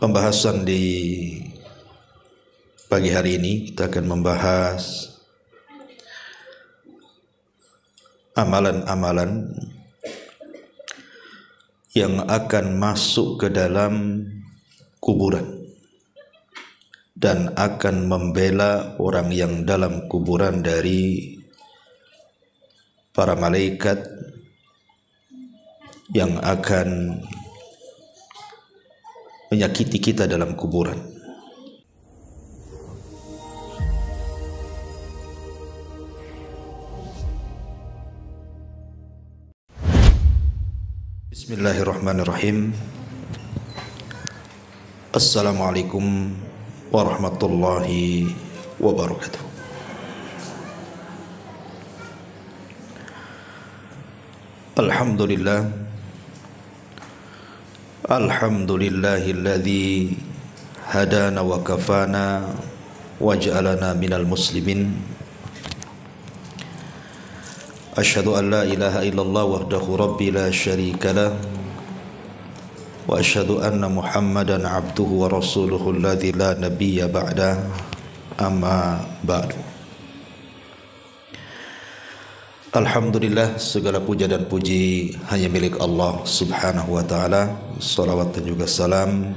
Pembahasan di pagi hari ini kita akan membahas amalan-amalan yang akan masuk ke dalam kuburan dan akan membela orang yang dalam kuburan dari para malaikat yang akan menyakiti kita dalam kuburan. Bismillahirrahmanirrahim. Assalamualaikum warahmatullahi wabarakatuh. Alhamdulillah. Alhamdulillahilladzi hadana wa kafana waj'alana minal muslimin. Asyhadu an la ilaha illallah wahdahu rabbi la syarika lah wa asyhadu anna Muhammadan abduhu wa rasuluhu alladzi la nabiyya ba'da, amma ba'du. Alhamdulillah, segala puja dan puji hanya milik Allah subhanahu wa ta'ala. Salawat dan juga salam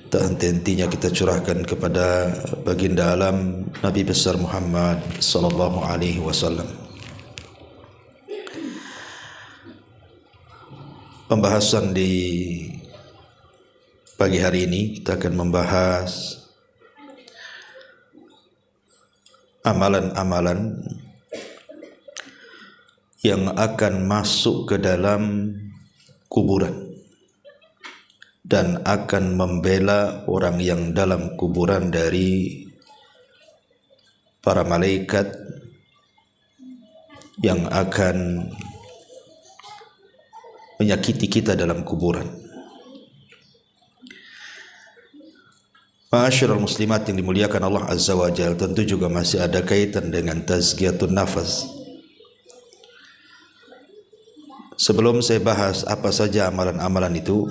tak henti-hentinya kita curahkan kepada baginda alam Nabi besar Muhammad sallallahu alaihi wasallam. Pembahasan di pagi hari ini kita akan membahas amalan-amalan yang akan masuk ke dalam kuburan dan akan membela orang yang dalam kuburan dari para malaikat yang akan menyakiti kita dalam kuburan. Ma'asyiral muslimat yang dimuliakan Allah Azza wa Jalla, tentu juga masih ada kaitan dengan tazkiyatun nafas. Sebelum saya bahas apa saja amalan-amalan itu,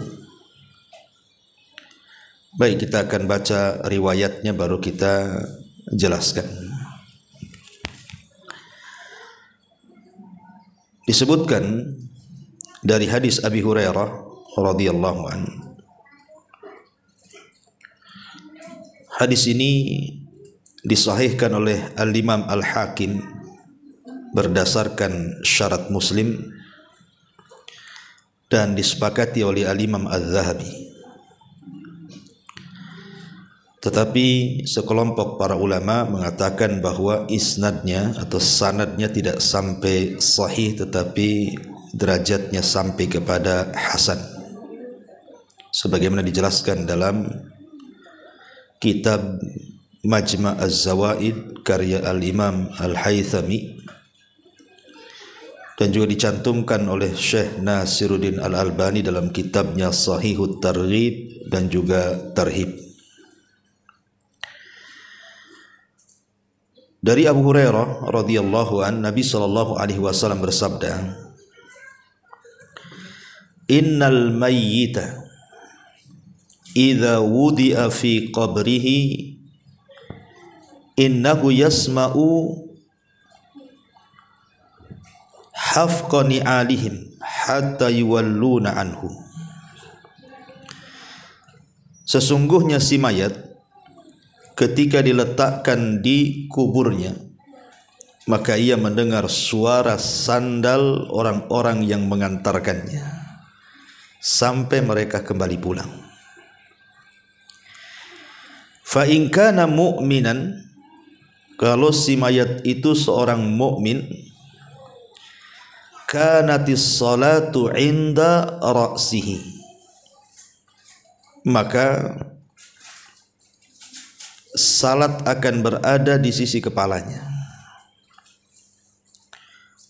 baik, kita akan baca riwayatnya baru kita jelaskan. Disebutkan dari hadis Abi Hurairah radhiyallahu anhu. Hadis ini disahihkan oleh Al-Imam Al-Hakim berdasarkan syarat Muslim dan disepakati oleh Al-Imam Az-Zahabi. Tetapi sekelompok para ulama mengatakan bahwa isnadnya atau sanadnya tidak sampai sahih, tetapi derajatnya sampai kepada hasan, sebagaimana dijelaskan dalam kitab Majma' Az-Zawaid karya Al-Imam Al-Haythami, dan juga dicantumkan oleh Syekh Nasiruddin Al-Albani dalam kitabnya Sahihut Targhib dan juga Tarhib. Dari Abu Hurairah radhiyallahu an, Nabi sallallahu alaihi wasallam bersabda, "Innal mayyita idza wudi'a fi qabrihi innahu yasma'u hafqani alihim hatta yuwalluna anhu." Sesungguhnya si mayat ketika diletakkan di kuburnya, maka ia mendengar suara sandal orang-orang yang mengantarkannya sampai mereka kembali pulang. Fa in kana mu'minan, kalau si mayat itu seorang mukmin, kanatis salatu inda ra'sihi, maka salat akan berada di sisi kepalanya.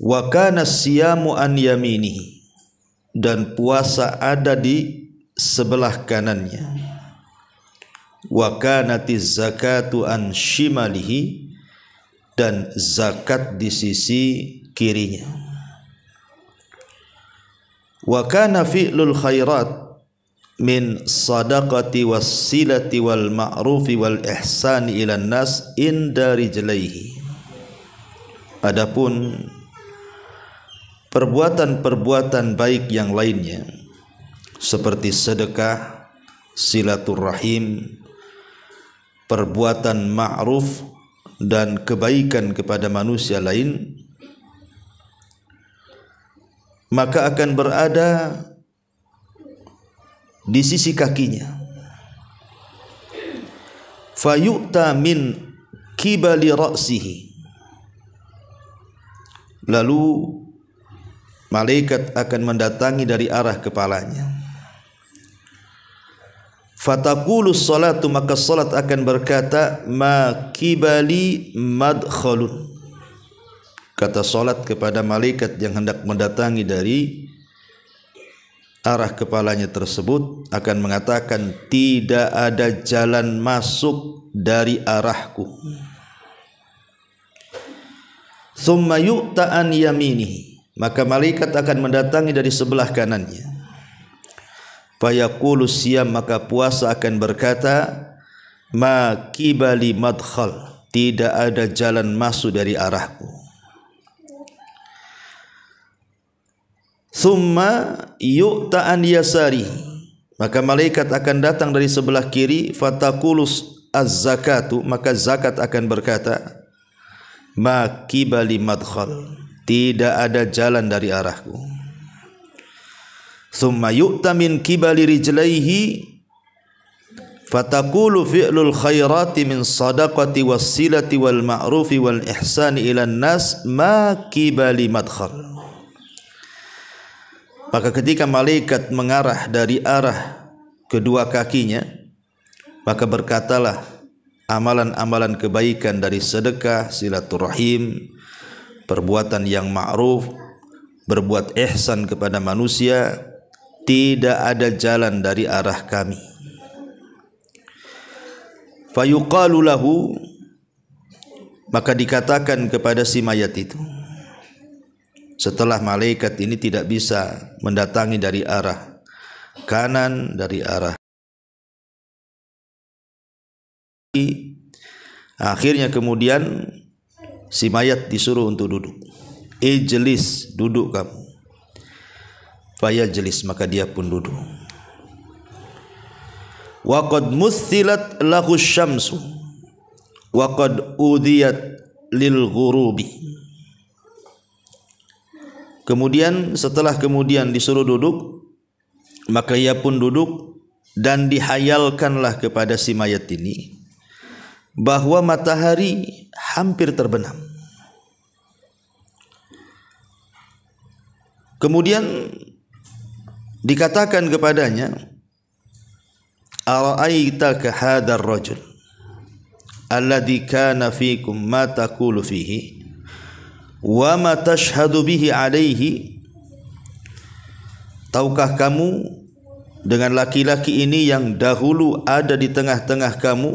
Wa kana siyamu an yaminihi, dan puasa ada di sebelah kanannya. Wa kanatiz zakatu an shimalihi, dan zakat di sisi kirinya. Wa kana fi'lul khairat min sadaqati wassilati wal ma'rufi wal ihsani ilan nas inda rijlaihi. Adapun perbuatan-perbuatan baik yang lainnya seperti sedekah, silaturrahim, perbuatan ma'ruf dan kebaikan kepada manusia lain, maka akan berada di sisi kakinya. Fayu'ta min kibali ra'sihi, lalu malaikat akan mendatangi dari arah kepalanya. Fataqulu salatu, maka salat akan berkata, ma kibali madkhalun. Kata salat kepada malaikat yang hendak mendatangi dari arah kepalanya tersebut akan mengatakan, tidak ada jalan masuk dari arahku. Thumma yu'ta an yaminihi, maka malaikat akan mendatangi dari sebelah kanannya. Fayaqulu siyam, maka puasa akan berkata, ma kibali madkhal, tidak ada jalan masuk dari arahku. Thumma yu'ta an yasari, maka malaikat akan datang dari sebelah kiri. Fataqulus az-zakatu, maka zakat akan berkata, ma kibali madkhal, tidak ada jalan dari arahku. Thumma yu'ta min kibali rijlaihi, fataqulu fi'lul khairati min sadaqati wassilati wal ma'rufi wal ihsani ilan nas ma kibali madkhal. Maka ketika malaikat mengarah dari arah kedua kakinya, maka berkatalah amalan-amalan kebaikan dari sedekah, silaturahim, perbuatan yang ma'ruf, berbuat ihsan kepada manusia, tidak ada jalan dari arah kami. Fayuqalu lahu, maka dikatakan kepada si mayat itu, setelah malaikat ini tidak bisa mendatangi dari arah kanan, dari arah kiri, akhirnya kemudian si mayat disuruh untuk duduk. Ijlis, duduk kamu. Fayajlis, maka dia pun duduk. Wa qad muthilat lahu syamsu wa qad udiyat lil ghurubi. Kemudian setelah disuruh duduk, maka ia pun duduk, dan dihayalkanlah kepada si mayat ini bahwa matahari hampir terbenam. Kemudian dikatakan kepadanya, ara'aitaka hadzal rajul alladhi kana fikum ma taqulu fihi wa ma tashhadu bihi alaihi. Tahukah kamu dengan laki-laki ini yang dahulu ada di tengah-tengah kamu,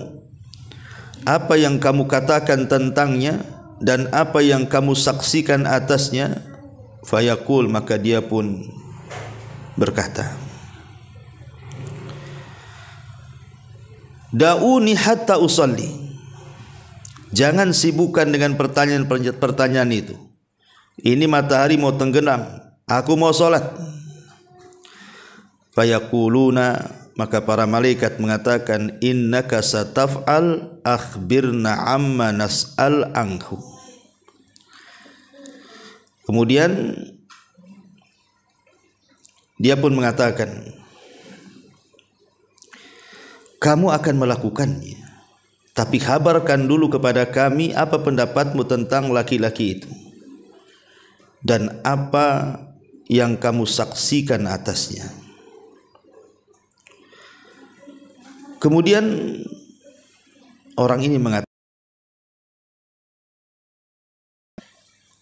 apa yang kamu katakan tentangnya dan apa yang kamu saksikan atasnya? Fayaqul, maka dia pun berkata, da'uni hatta usalli, jangan sibukkan dengan pertanyaan itu. Ini matahari mau tenggelam, aku mau salat. Fayaquluna, maka para malaikat mengatakan, innaka sataf'al akhbirna amma nas'al anhu. Kemudian dia pun mengatakan, kamu akan melakukannya, tapi kabarkan dulu kepada kami apa pendapatmu tentang laki-laki itu dan apa yang kamu saksikan atasnya. Kemudian orang ini mengatakan,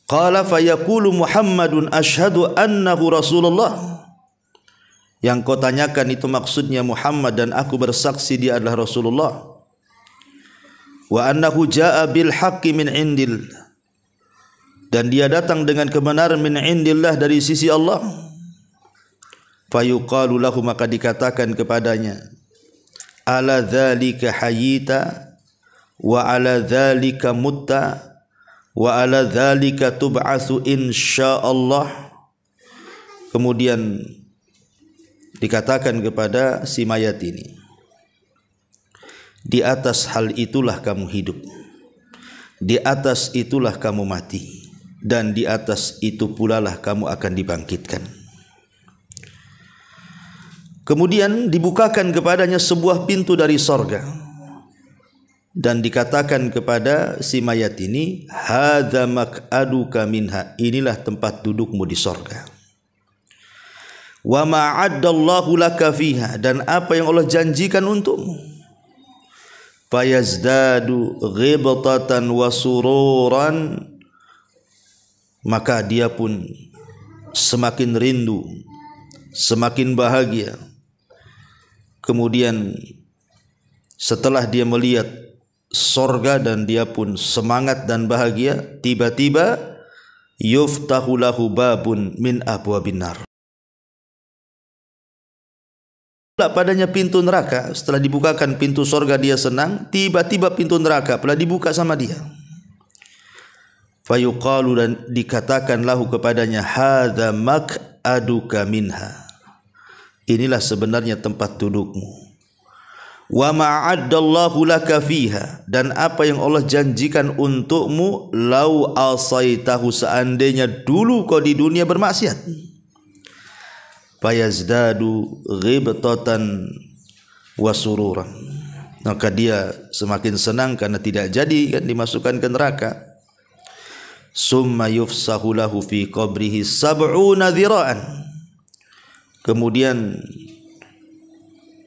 qala fayaqulu Muhammadun asyhadu annahu Rasulullah. Yang kau tanyakan itu maksudnya Muhammad, dan aku bersaksi dia adalah Rasulullah. Wa annahu jaa bil haqqi min indil, dan dia datang dengan kebenaran min indillah, dari sisi Allah. Fayuqalu lahu, maka dikatakan kepadanya, ala dzalika hayyita wa ala dzalika mutta wa ala dzalika tub'atsu insyaallah. Kemudian dikatakan kepada si mayat ini, di atas hal itulah kamu hidup, di atas itulah kamu mati, dan di atas itu pula lah kamu akan dibangkitkan. Kemudian dibukakan kepadanya sebuah pintu dari sorga, dan dikatakan kepada si mayat ini, hadza maq'aduka minha, inilah tempat dudukmu di sorga. Wa ma'addallahu laka fiha, dan apa yang Allah janjikan untukmu. Fayazdadu ghibtatan wa sururan, maka dia pun semakin rindu, semakin bahagia. Kemudian setelah dia melihat sorga dan dia pun semangat dan bahagia, tiba-tiba yuftahu lahu babun min abwabin nar. Padanya pintu neraka. Setelah dibukakan pintu sorga dia senang, tiba-tiba pintu neraka pula dibuka sama dia. Fayuqalu, dan dikatakan lahu kepadanya, hadza maq'aduka minha, inilah sebenarnya tempat dudukmu. Wa ma'addallahu laka fiha, dan apa yang Allah janjikan untukmu, lau asaitahu, seandainya dulu kau di dunia bermaksiat. Fayazdadu ghibtatan wa sururan, maka dia semakin senang karena tidak jadi kan dimasukkan ke neraka. Summa yufsahu lahu fi qabrihi sab'una dhira'an, kemudian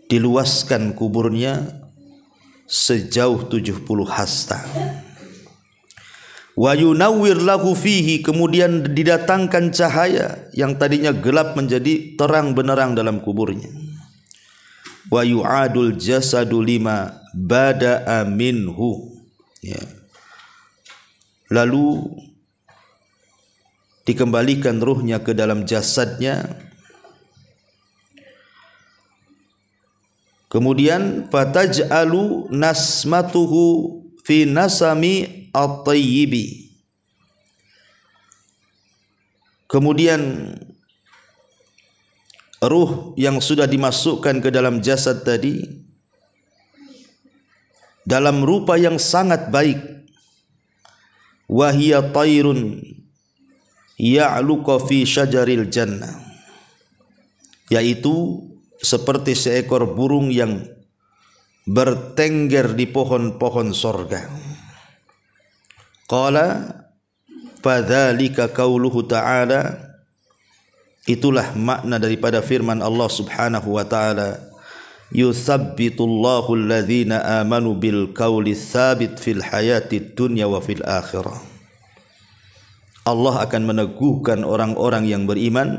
diluaskan kuburnya sejauh 70 hasta. Wa yunawwir lahu fihi, kemudian didatangkan cahaya yang tadinya gelap menjadi terang benderang dalam kuburnya. Wa yu'adul jasadu lima bada'a minhu, ya. Lalu dikembalikan ruhnya ke dalam jasadnya. Kemudian fataj'alu nasmatuhu fi nasami at-tayyibi, kemudian ruh yang sudah dimasukkan ke dalam jasad tadi dalam rupa yang sangat baik, wa hiya tayrun ya'luqa fi syajaril jannah, yaitu seperti seekor burung yang bertengger di pohon-pohon sorga. Qala fadzalika qauluhu ta'ala, itulah makna daripada firman Allah Subhanahu wa taala, yutsabbitullahu alladhina amanu bil qauli tsabit fil hayatid dunya wa fil akhirah. Allah akan meneguhkan orang-orang yang beriman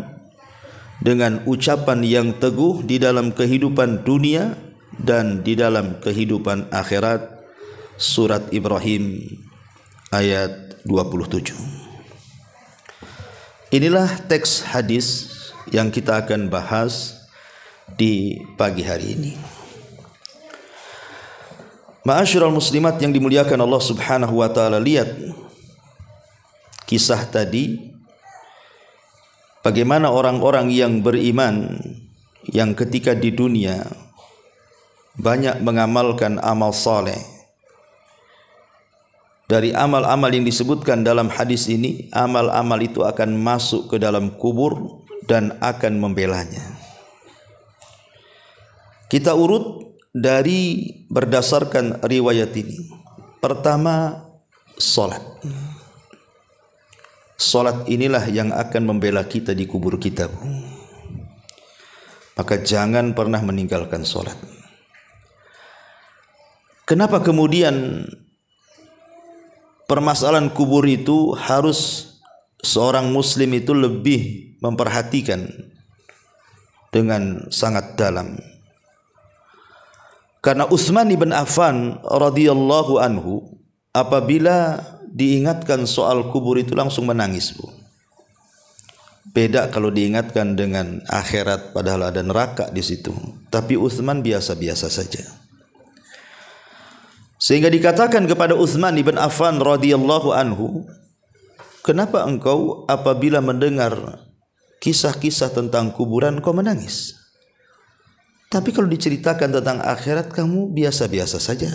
dengan ucapan yang teguh di dalam kehidupan dunia dan di dalam kehidupan akhirat. Surat Ibrahim ayat 27. Inilah teks hadis yang kita akan bahas di pagi hari ini. Ma'asyiral muslimat yang dimuliakan Allah Subhanahu wa taala, lihat kisah tadi, bagaimana orang-orang yang beriman yang ketika di dunia banyak mengamalkan amal saleh. Dari amal-amal yang disebutkan dalam hadis ini, amal-amal itu akan masuk ke dalam kubur dan akan membelanya. Kita urut dari berdasarkan riwayat ini. Pertama, salat. Salat inilah yang akan membela kita di kubur kita. Maka jangan pernah meninggalkan salat. Kenapa kemudian permasalahan kubur itu harus seorang muslim itu lebih memperhatikan dengan sangat dalam? Karena Utsman bin Affan radhiyallahu anhu apabila diingatkan soal kubur itu langsung menangis, Bu. Beda kalau diingatkan dengan akhirat padahal ada neraka di situ. Tapi Utsman biasa-biasa saja. Sehingga dikatakan kepada Utsman ibn Affan radhiyallahu anhu, kenapa engkau apabila mendengar kisah-kisah tentang kuburan kau menangis? Tapi kalau diceritakan tentang akhirat kamu biasa-biasa saja.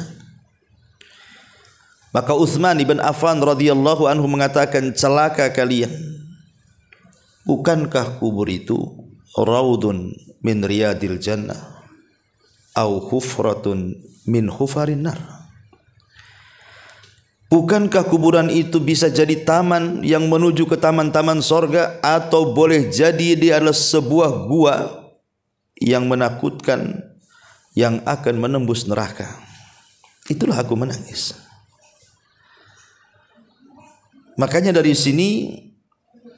Maka Utsman ibn Affan radhiyallahu anhu mengatakan, celaka kalian. Bukankah kubur itu raudun min riyadil jannah au hufratun min hufarin nar? Bukankah kuburan itu bisa jadi taman yang menuju ke taman-taman sorga, atau boleh jadi dia adalah sebuah gua yang menakutkan yang akan menembus neraka? Itulah aku menangis. Makanya dari sini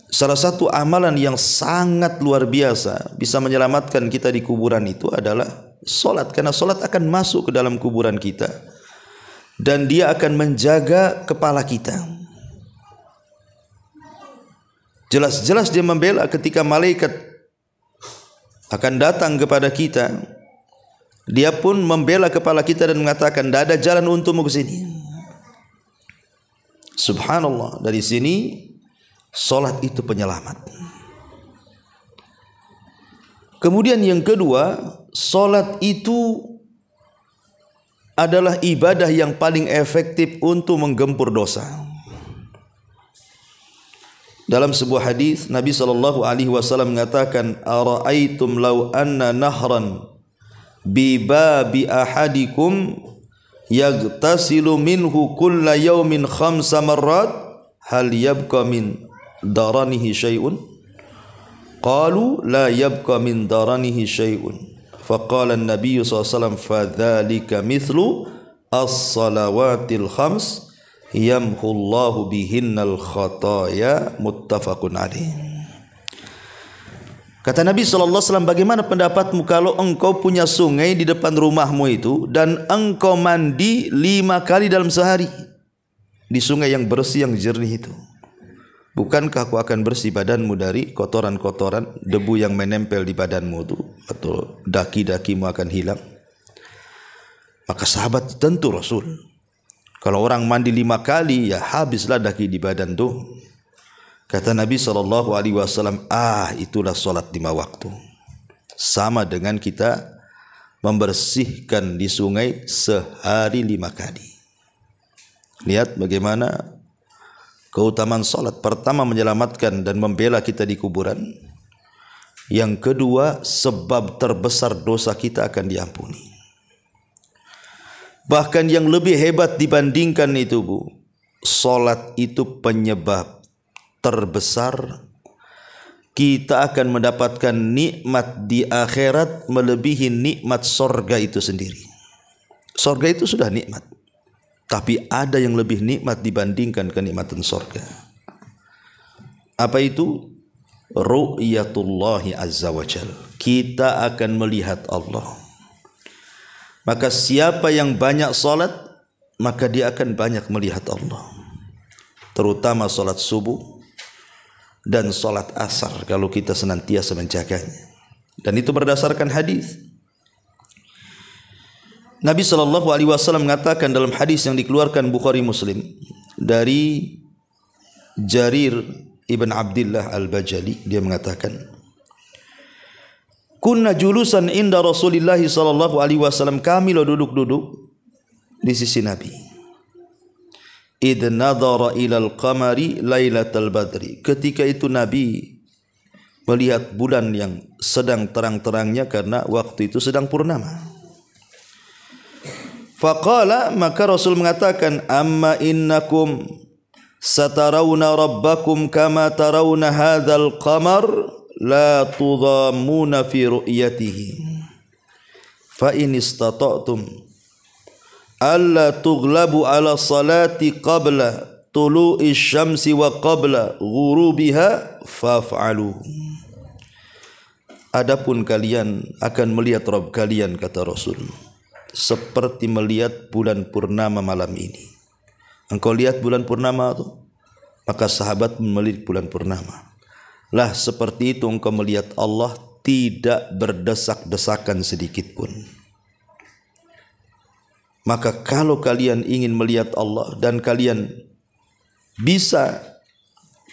salah satu amalan yang sangat luar biasa bisa menyelamatkan kita di kuburan itu adalah solat. Karena solat akan masuk ke dalam kuburan kita dan dia akan menjaga kepala kita. Jelas-jelas dia membela ketika malaikat akan datang kepada kita. Dia pun membela kepala kita dan mengatakan, tidak ada jalan untukmu ke sini. Subhanallah, dari sini solat itu penyelamat. Kemudian yang kedua, solat itu adalah ibadah yang paling efektif untuk menggempur dosa. Dalam sebuah hadis Nabi SAW mengatakan, ara'aitum law anna nahran bi babi ahadikum yagtasilu minhu kulla yawmin 5 marrat hal yabqa min daranihi syai'un? Qalu la yabqa min daranihi syai'un. Faqala an-nabiy sallallahu alaihi wasallam fadzalika mithlu as-salawatil khams yamhullahu bihinnal khataya, muttafaqun alaih. Kata Nabi SAW, bagaimana pendapatmu kalau engkau punya sungai di depan rumahmu itu dan engkau mandi 5 kali dalam sehari di sungai yang bersih, yang jernih itu? Bukankah aku akan bersih badanmu dari kotoran-kotoran debu yang menempel di badanmu itu, atau daki-dakimu akan hilang? Maka sahabat tentu Rasul, kalau orang mandi 5 kali ya habislah daki di badan tuh. Kata Nabi SAW, itulah solat 5 waktu. Sama dengan kita membersihkan di sungai sehari 5 kali. Lihat bagaimana keutamaan solat. Pertama, menyelamatkan dan membela kita di kuburan. Yang kedua, sebab terbesar dosa kita akan diampuni. Bahkan yang lebih hebat dibandingkan itu, Bu, solat itu penyebab terbesar kita akan mendapatkan nikmat di akhirat melebihi nikmat sorga itu sendiri. Sorga itu sudah nikmat, tapi ada yang lebih nikmat dibandingkan kenikmatan sorga. Apa itu? Ru'yatullahi azza wa jal. Kita akan melihat Allah. Maka siapa yang banyak solat, maka dia akan banyak melihat Allah. Terutama solat subuh dan solat asar kalau kita senantiasa menjaganya. Dan itu berdasarkan hadis. Nabi SAW mengatakan dalam hadis yang dikeluarkan Bukhari Muslim dari Jarir ibn Abdullah al-Bajali, dia mengatakan, kunna julusan inda Rasulillah SAW, kami lo duduk-duduk di sisi Nabi. Idh nadhara ilal qamari lailatal badri. Ketika itu Nabi melihat bulan yang sedang terang-terangnya karena waktu itu sedang purnama. Faqala, maka Rasul mengatakan, amma innakum satarawna rabbakum kama tarawna hadzal qamar la tudhammuna fi ru'yatihi fa in istata'tum alla tughlabu ala salati qabla tulu'i syamsi wa qabla ghurubiha faf'alu. Adapun kalian akan melihat Rabb kalian, kata Rasul, seperti melihat bulan purnama malam ini. Engkau lihat bulan purnama itu, maka sahabat melihat bulan purnama. lah seperti itu engkau melihat Allah tidak berdesak-desakan sedikit pun. Maka kalau kalian ingin melihat Allah dan kalian bisa,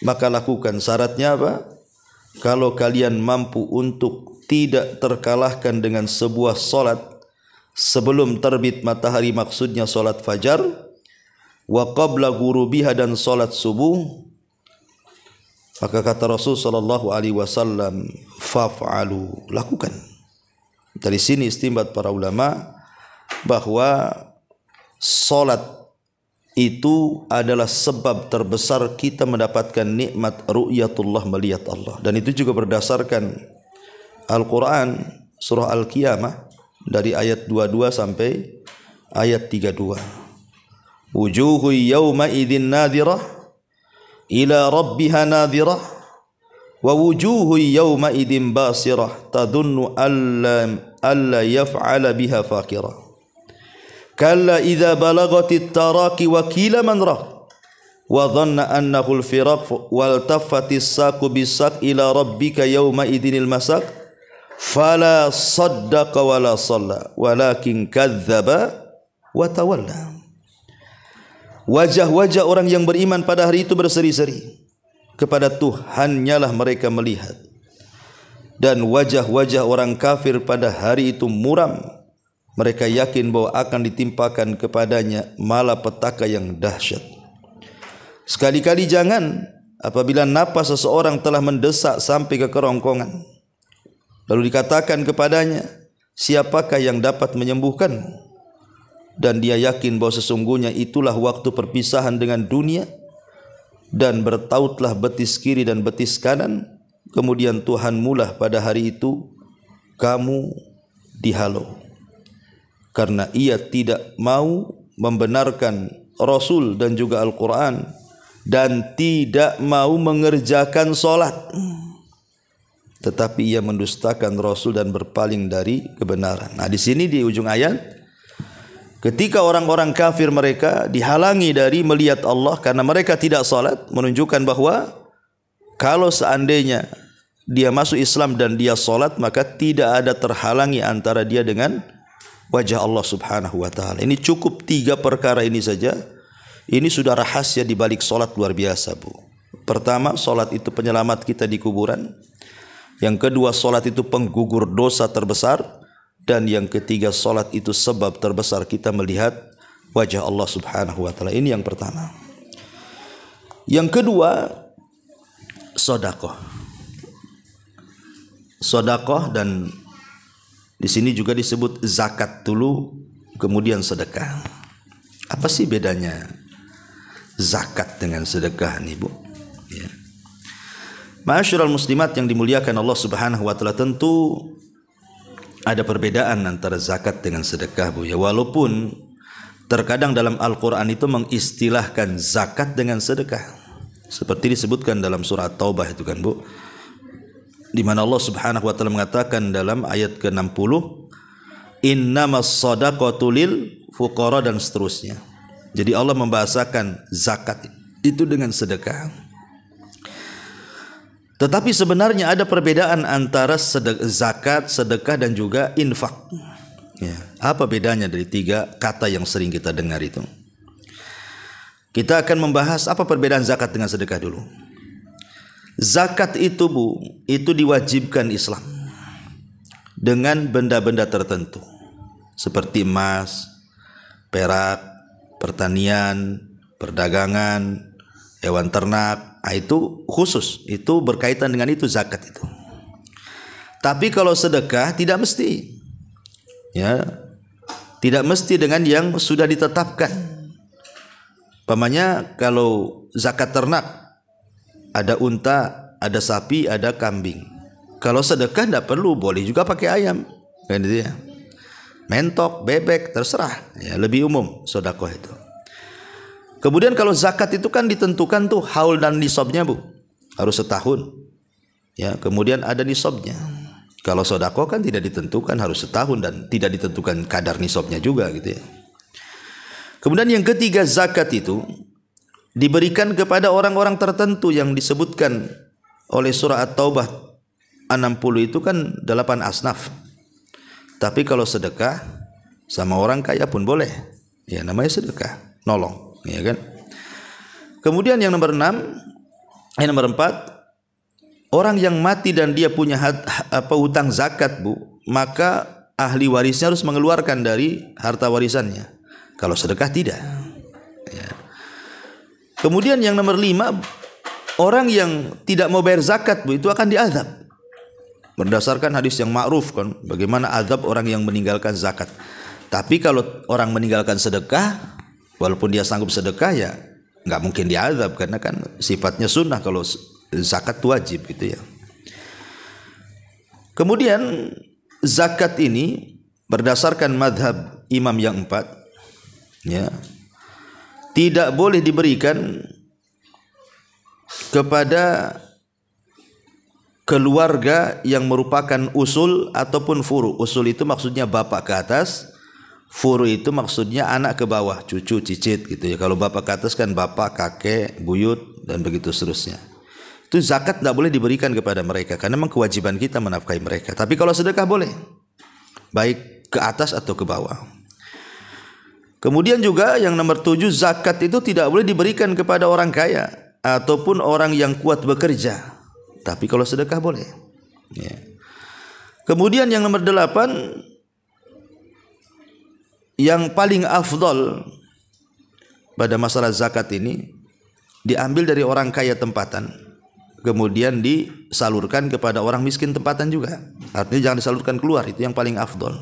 maka lakukan. Syaratnya apa? Kalau kalian mampu untuk tidak terkalahkan dengan sebuah solat sebelum terbit matahari, maksudnya solat fajar, wa qabla ghurubiha, dan solat subuh, maka kata Rasul sallallahu alaihi wasallam, faf'alu, lakukan. Dari sini istinbat para ulama bahwa solat itu adalah sebab terbesar kita mendapatkan nikmat ru'yatullah, melihat Allah. Dan itu juga berdasarkan Al-Quran surah Al-Qiyamah dari ayat 22 sampai ayat 32. Wujuhu yawma idzin nadhirah ila rabbiha nadhirah wa wujuhu yawma idzin basirah tadunnu alla yaf'ala biha faqirah. Kalla idza balagatit taraqi wa qila man raq wa dhanna annahu al-firaq wal taffatis saqu bisaq ila rabbika yawma idzinil masaq fala saddaqa wala shalla walakin kadzdzaba wa tawalla. Wajah-wajah orang yang beriman pada hari itu berseri-seri, kepada Tuhannya lah mereka melihat, dan wajah-wajah orang kafir pada hari itu muram. Mereka yakin bahwa akan ditimpakan kepadanya malapetaka yang dahsyat. Sekali-kali jangan apabila napas seseorang telah mendesak sampai ke kerongkongan, lalu dikatakan kepadanya, siapakah yang dapat menyembuhkanmu? Dan dia yakin bahwa sesungguhnya itulah waktu perpisahan dengan dunia, dan bertautlah betis kiri dan betis kanan, kemudian Tuhanmu lah pada hari itu kamu dihalau. Karena ia tidak mau membenarkan Rasul dan juga Al-Quran, dan tidak mau mengerjakan solat, tetapi ia mendustakan Rasul dan berpaling dari kebenaran. Nah, di sini di ujung ayat, ketika orang-orang kafir mereka dihalangi dari melihat Allah karena mereka tidak salat, menunjukkan bahwa kalau seandainya dia masuk Islam dan dia salat, maka tidak ada terhalangi antara dia dengan wajah Allah subhanahu wa ta'ala. Ini cukup 3 perkara ini saja. Ini sudah rahasia di balik salat luar biasa, Bu. Pertama, salat itu penyelamat kita di kuburan. Yang kedua, salat itu penggugur dosa terbesar. Dan yang ketiga, salat itu sebab terbesar kita melihat wajah Allah subhanahu wa ta'ala. Ini yang pertama. Yang kedua, sedekah. Sedekah, dan di sini juga disebut zakat dulu, kemudian sedekah. Apa sih bedanya zakat dengan sedekah nih, Bu? Ya. Ma'asyiral muslimat yang dimuliakan Allah subhanahu wa ta'ala, tentu ada perbedaan antara zakat dengan sedekah, Bu. Ya, walaupun terkadang dalam Al-Quran itu mengistilahkan zakat dengan sedekah, seperti disebutkan dalam surah Taubah itu kan, Bu, di mana Allah subhanahu wa ta'ala mengatakan dalam ayat ke-60, innamas shadaqatu lil fuqara, dan seterusnya. Jadi Allah membahasakan zakat itu dengan sedekah. Tetapi sebenarnya ada perbedaan antara zakat, sedekah, dan juga infak. Ya, apa bedanya dari 3 kata yang sering kita dengar itu? Kita akan membahas apa perbedaan zakat dengan sedekah dulu. Zakat itu, Bu, itu diwajibkan Islam dengan benda-benda tertentu seperti emas, perak, pertanian, perdagangan, hewan ternak. Nah, itu khusus, itu berkaitan dengan itu zakat itu. Tapi kalau sedekah tidak mesti, ya, tidak mesti dengan yang sudah ditetapkan. Pamannya kalau zakat ternak, ada unta, ada sapi, ada kambing. Kalau sedekah tidak perlu, boleh juga pakai ayam, kan itu ya. Mentok, bebek, terserah. Ya, lebih umum sedekah itu. Kemudian kalau zakat itu kan ditentukan tuh haul dan nisabnya, Bu. Harus setahun. Ya, kemudian ada nisabnya. Kalau sedekah kan tidak ditentukan, harus setahun, dan tidak ditentukan kadar nisabnya juga gitu ya. Kemudian yang ketiga, zakat itu diberikan kepada orang-orang tertentu yang disebutkan oleh surah At-Taubah 60 itu kan 8 asnaf. Tapi kalau sedekah sama orang kaya pun boleh. Ya namanya sedekah, nolong, ya kan? Kemudian yang nomor 4, orang yang mati dan dia punya hutang zakat, Bu, maka ahli warisnya harus mengeluarkan dari harta warisannya. Kalau sedekah tidak. Ya. Kemudian yang nomor 5, orang yang tidak mau bayar zakat, Bu, itu akan diazab. Berdasarkan hadis yang ma'ruf kan, bagaimana azab orang yang meninggalkan zakat. Tapi kalau orang meninggalkan sedekah, walaupun dia sanggup sedekah, ya nggak mungkin diazab karena kan sifatnya sunnah. Kalau zakat wajib gitu ya. Kemudian zakat ini berdasarkan madhab imam yang 4, ya, tidak boleh diberikan kepada keluarga yang merupakan usul ataupun furu. Usul itu maksudnya bapak ke atas, furu itu maksudnya anak ke bawah, cucu, cicit gitu ya. Kalau bapak ke atas kan bapak, kakek, buyut dan begitu seterusnya. Itu zakat tidak boleh diberikan kepada mereka karena memang kewajiban kita menafkahi mereka. Tapi kalau sedekah boleh, baik ke atas atau ke bawah. Kemudian juga yang nomor 7, zakat itu tidak boleh diberikan kepada orang kaya ataupun orang yang kuat bekerja. Tapi kalau sedekah boleh. Ya. Kemudian yang nomor 8, yang paling afdol pada masalah zakat ini diambil dari orang kaya tempatan, kemudian disalurkan kepada orang miskin tempatan juga. Artinya jangan disalurkan keluar, itu yang paling afdol.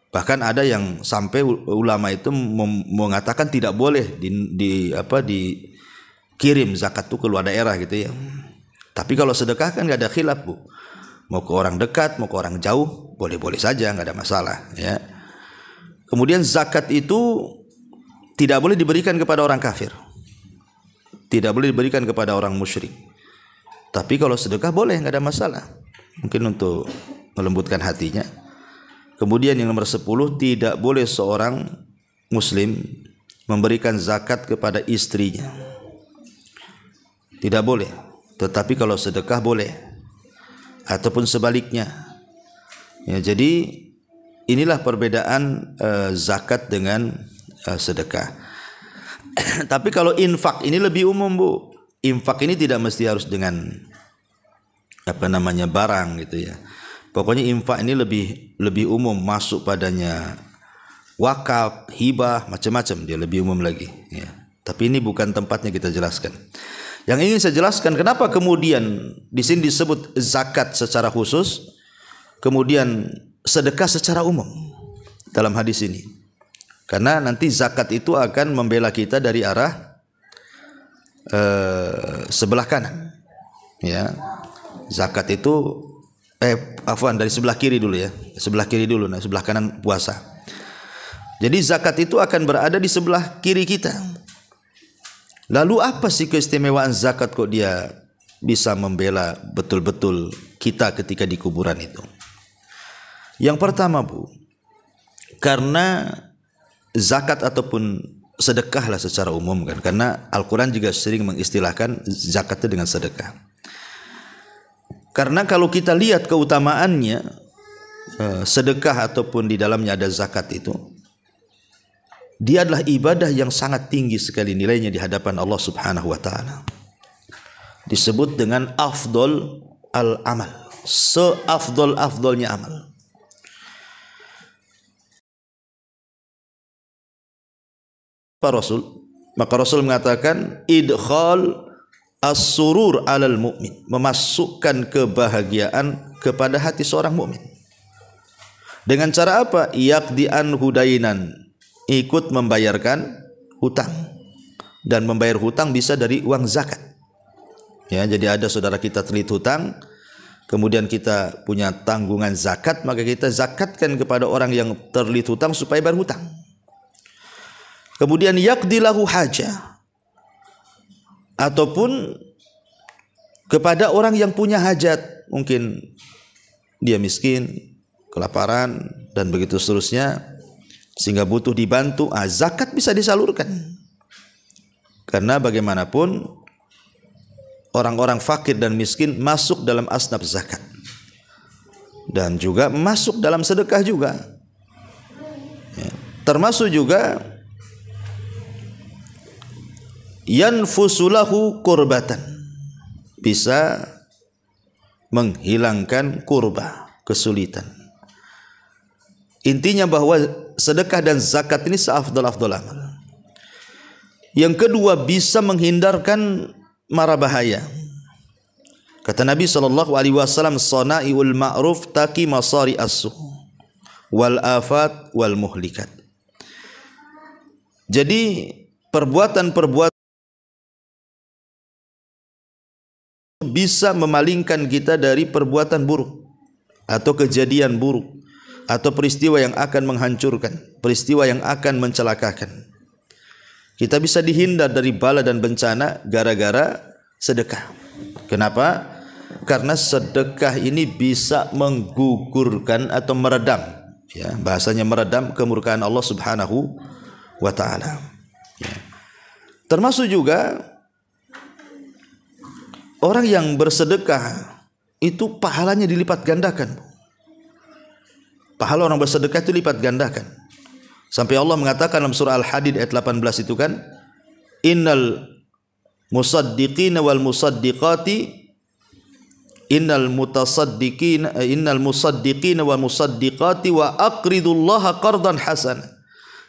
Bahkan ada yang sampai ulama itu mengatakan tidak boleh dikirim zakat itu ke luar daerah gitu ya. Tapi kalau sedekah kan nggak ada khilaf, Bu. Mau ke orang dekat, mau ke orang jauh, boleh-boleh saja, nggak ada masalah. Ya. Kemudian zakat itu tidak boleh diberikan kepada orang kafir, tidak boleh diberikan kepada orang musyrik. Tapi kalau sedekah boleh, nggak ada masalah. Mungkin untuk melembutkan hatinya. Kemudian yang nomor 10, tidak boleh seorang muslim memberikan zakat kepada istrinya. Tidak boleh. Tetapi kalau sedekah boleh, ataupun sebaliknya. Ya, jadi inilah perbedaan zakat dengan sedekah. Tapi kalau infak ini lebih umum, Bu. Infak ini tidak mesti harus dengan barang gitu ya. Pokoknya infak ini lebih umum, masuk padanya wakaf, hibah, macam-macam, dia lebih umum lagi. Ya. Tapi ini bukan tempatnya kita jelaskan. Yang ingin saya jelaskan kenapa kemudian di sini disebut zakat secara khusus, kemudian sedekah secara umum dalam hadis ini. Karena nanti zakat itu akan membela kita dari arah sebelah kanan. Ya. Zakat itu dari sebelah kiri dulu ya. Sebelah kiri dulu, nah sebelah kanan puasa. Jadi zakat itu akan berada di sebelah kiri kita. Lalu apa sih keistimewaan zakat kok dia bisa membela betul-betul kita ketika di kuburan itu? Yang pertama, Bu, karena zakat ataupun sedekah lah secara umum kan, karena Al-Quran juga sering mengistilahkan zakat itu dengan sedekah. Karena kalau kita lihat keutamaannya, sedekah ataupun di dalamnya ada zakat itu, dia adalah ibadah yang sangat tinggi sekali nilainya di hadapan Allah Subhanahu wa taala. Disebut dengan afdol al-amal, seafdol-afdolnya amal. Maka Rasul mengatakan idkhal as-surur 'alal mu'min, memasukkan kebahagiaan kepada hati seorang mukmin. Dengan cara apa? Yaqdi anhu dainan, ikut membayarkan hutang. Dan membayar hutang bisa dari uang zakat. Ya, jadi ada saudara kita terlilit hutang, kemudian kita punya tanggungan zakat, maka kita zakatkan kepada orang yang terlilit hutang supaya bayar hutang. Kemudian yaqdi lahu hajah, ataupun kepada orang yang punya hajat, mungkin dia miskin, kelaparan dan begitu seterusnya, sehingga butuh dibantu, zakat bisa disalurkan. Karena bagaimanapun orang-orang fakir dan miskin masuk dalam asnaf zakat. Dan juga masuk dalam sedekah juga. Ya. Termasuk juga yanfusulahu kurbatan, bisa menghilangkan kurba, kesulitan. Intinya bahwa sedekah dan zakat ini seafdal-afdal amal. Yang kedua, bisa menghindarkan mara bahaya. Kata Nabi SAW, "Sana'iul ma'ruf taqi masari as-su wal afat wal muhlikat." Jadi perbuatan-perbuatan bisa memalingkan kita dari perbuatan buruk atau kejadian buruk atau peristiwa yang akan menghancurkan, peristiwa yang akan mencelakakan. Kita bisa dihindar dari bala dan bencana gara-gara sedekah. Kenapa? Karena sedekah ini bisa menggugurkan atau meredam, ya, bahasanya meredam kemurkaan Allah Subhanahu wa taala. Ya. Termasuk juga orang yang bersedekah itu pahalanya dilipat gandakan. Pahala orang bersedekah itu lipat gandakan. Sampai Allah mengatakan dalam surah Al-Hadid ayat 18 itu kan, innal musaddiqina wal musaddiqati innal musaddiqina wal musaddiqati wa aqridullaha qardan hasana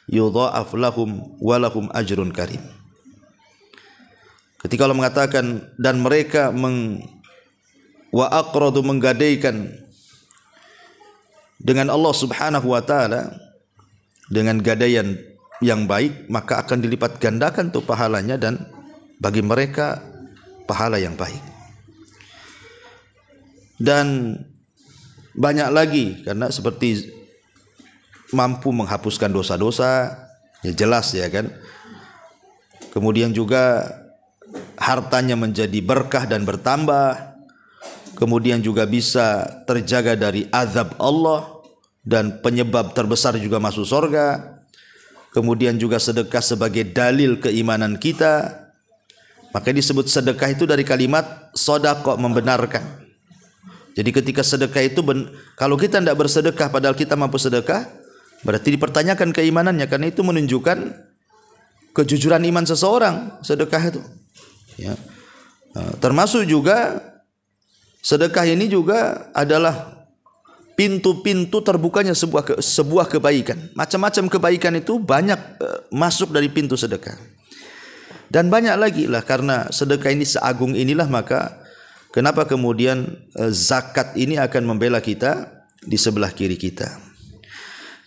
yudha'af lahum wa lahum ajrun karim. Ketika Allah mengatakan dan mereka wa aqradu menggadaikan dengan Allah Subhanahu wa taala dengan gadaian yang baik, maka akan dilipat gandakan tuh pahalanya dan bagi mereka pahala yang baik. Dan banyak lagi, karena seperti mampu menghapuskan dosa-dosa, ya jelas ya kan. Kemudian juga hartanya menjadi berkah dan bertambah. Kemudian juga bisa terjaga dari azab Allah, dan penyebab terbesar juga masuk surga. Kemudian juga sedekah sebagai dalil keimanan kita. Maka disebut sedekah itu dari kalimat sodaqah, membenarkan. Jadi ketika sedekah itu kalau kita tidak bersedekah padahal kita mampu sedekah, berarti dipertanyakan keimanannya, karena itu menunjukkan kejujuran iman seseorang sedekah itu. Ya. Termasuk juga sedekah ini juga adalah pintu-pintu terbukanya sebuah kebaikan. Macam-macam kebaikan itu banyak masuk dari pintu sedekah. Dan banyak lagi lah, karena sedekah ini seagung inilah, maka kenapa kemudian zakat ini akan membela kita di sebelah kiri kita.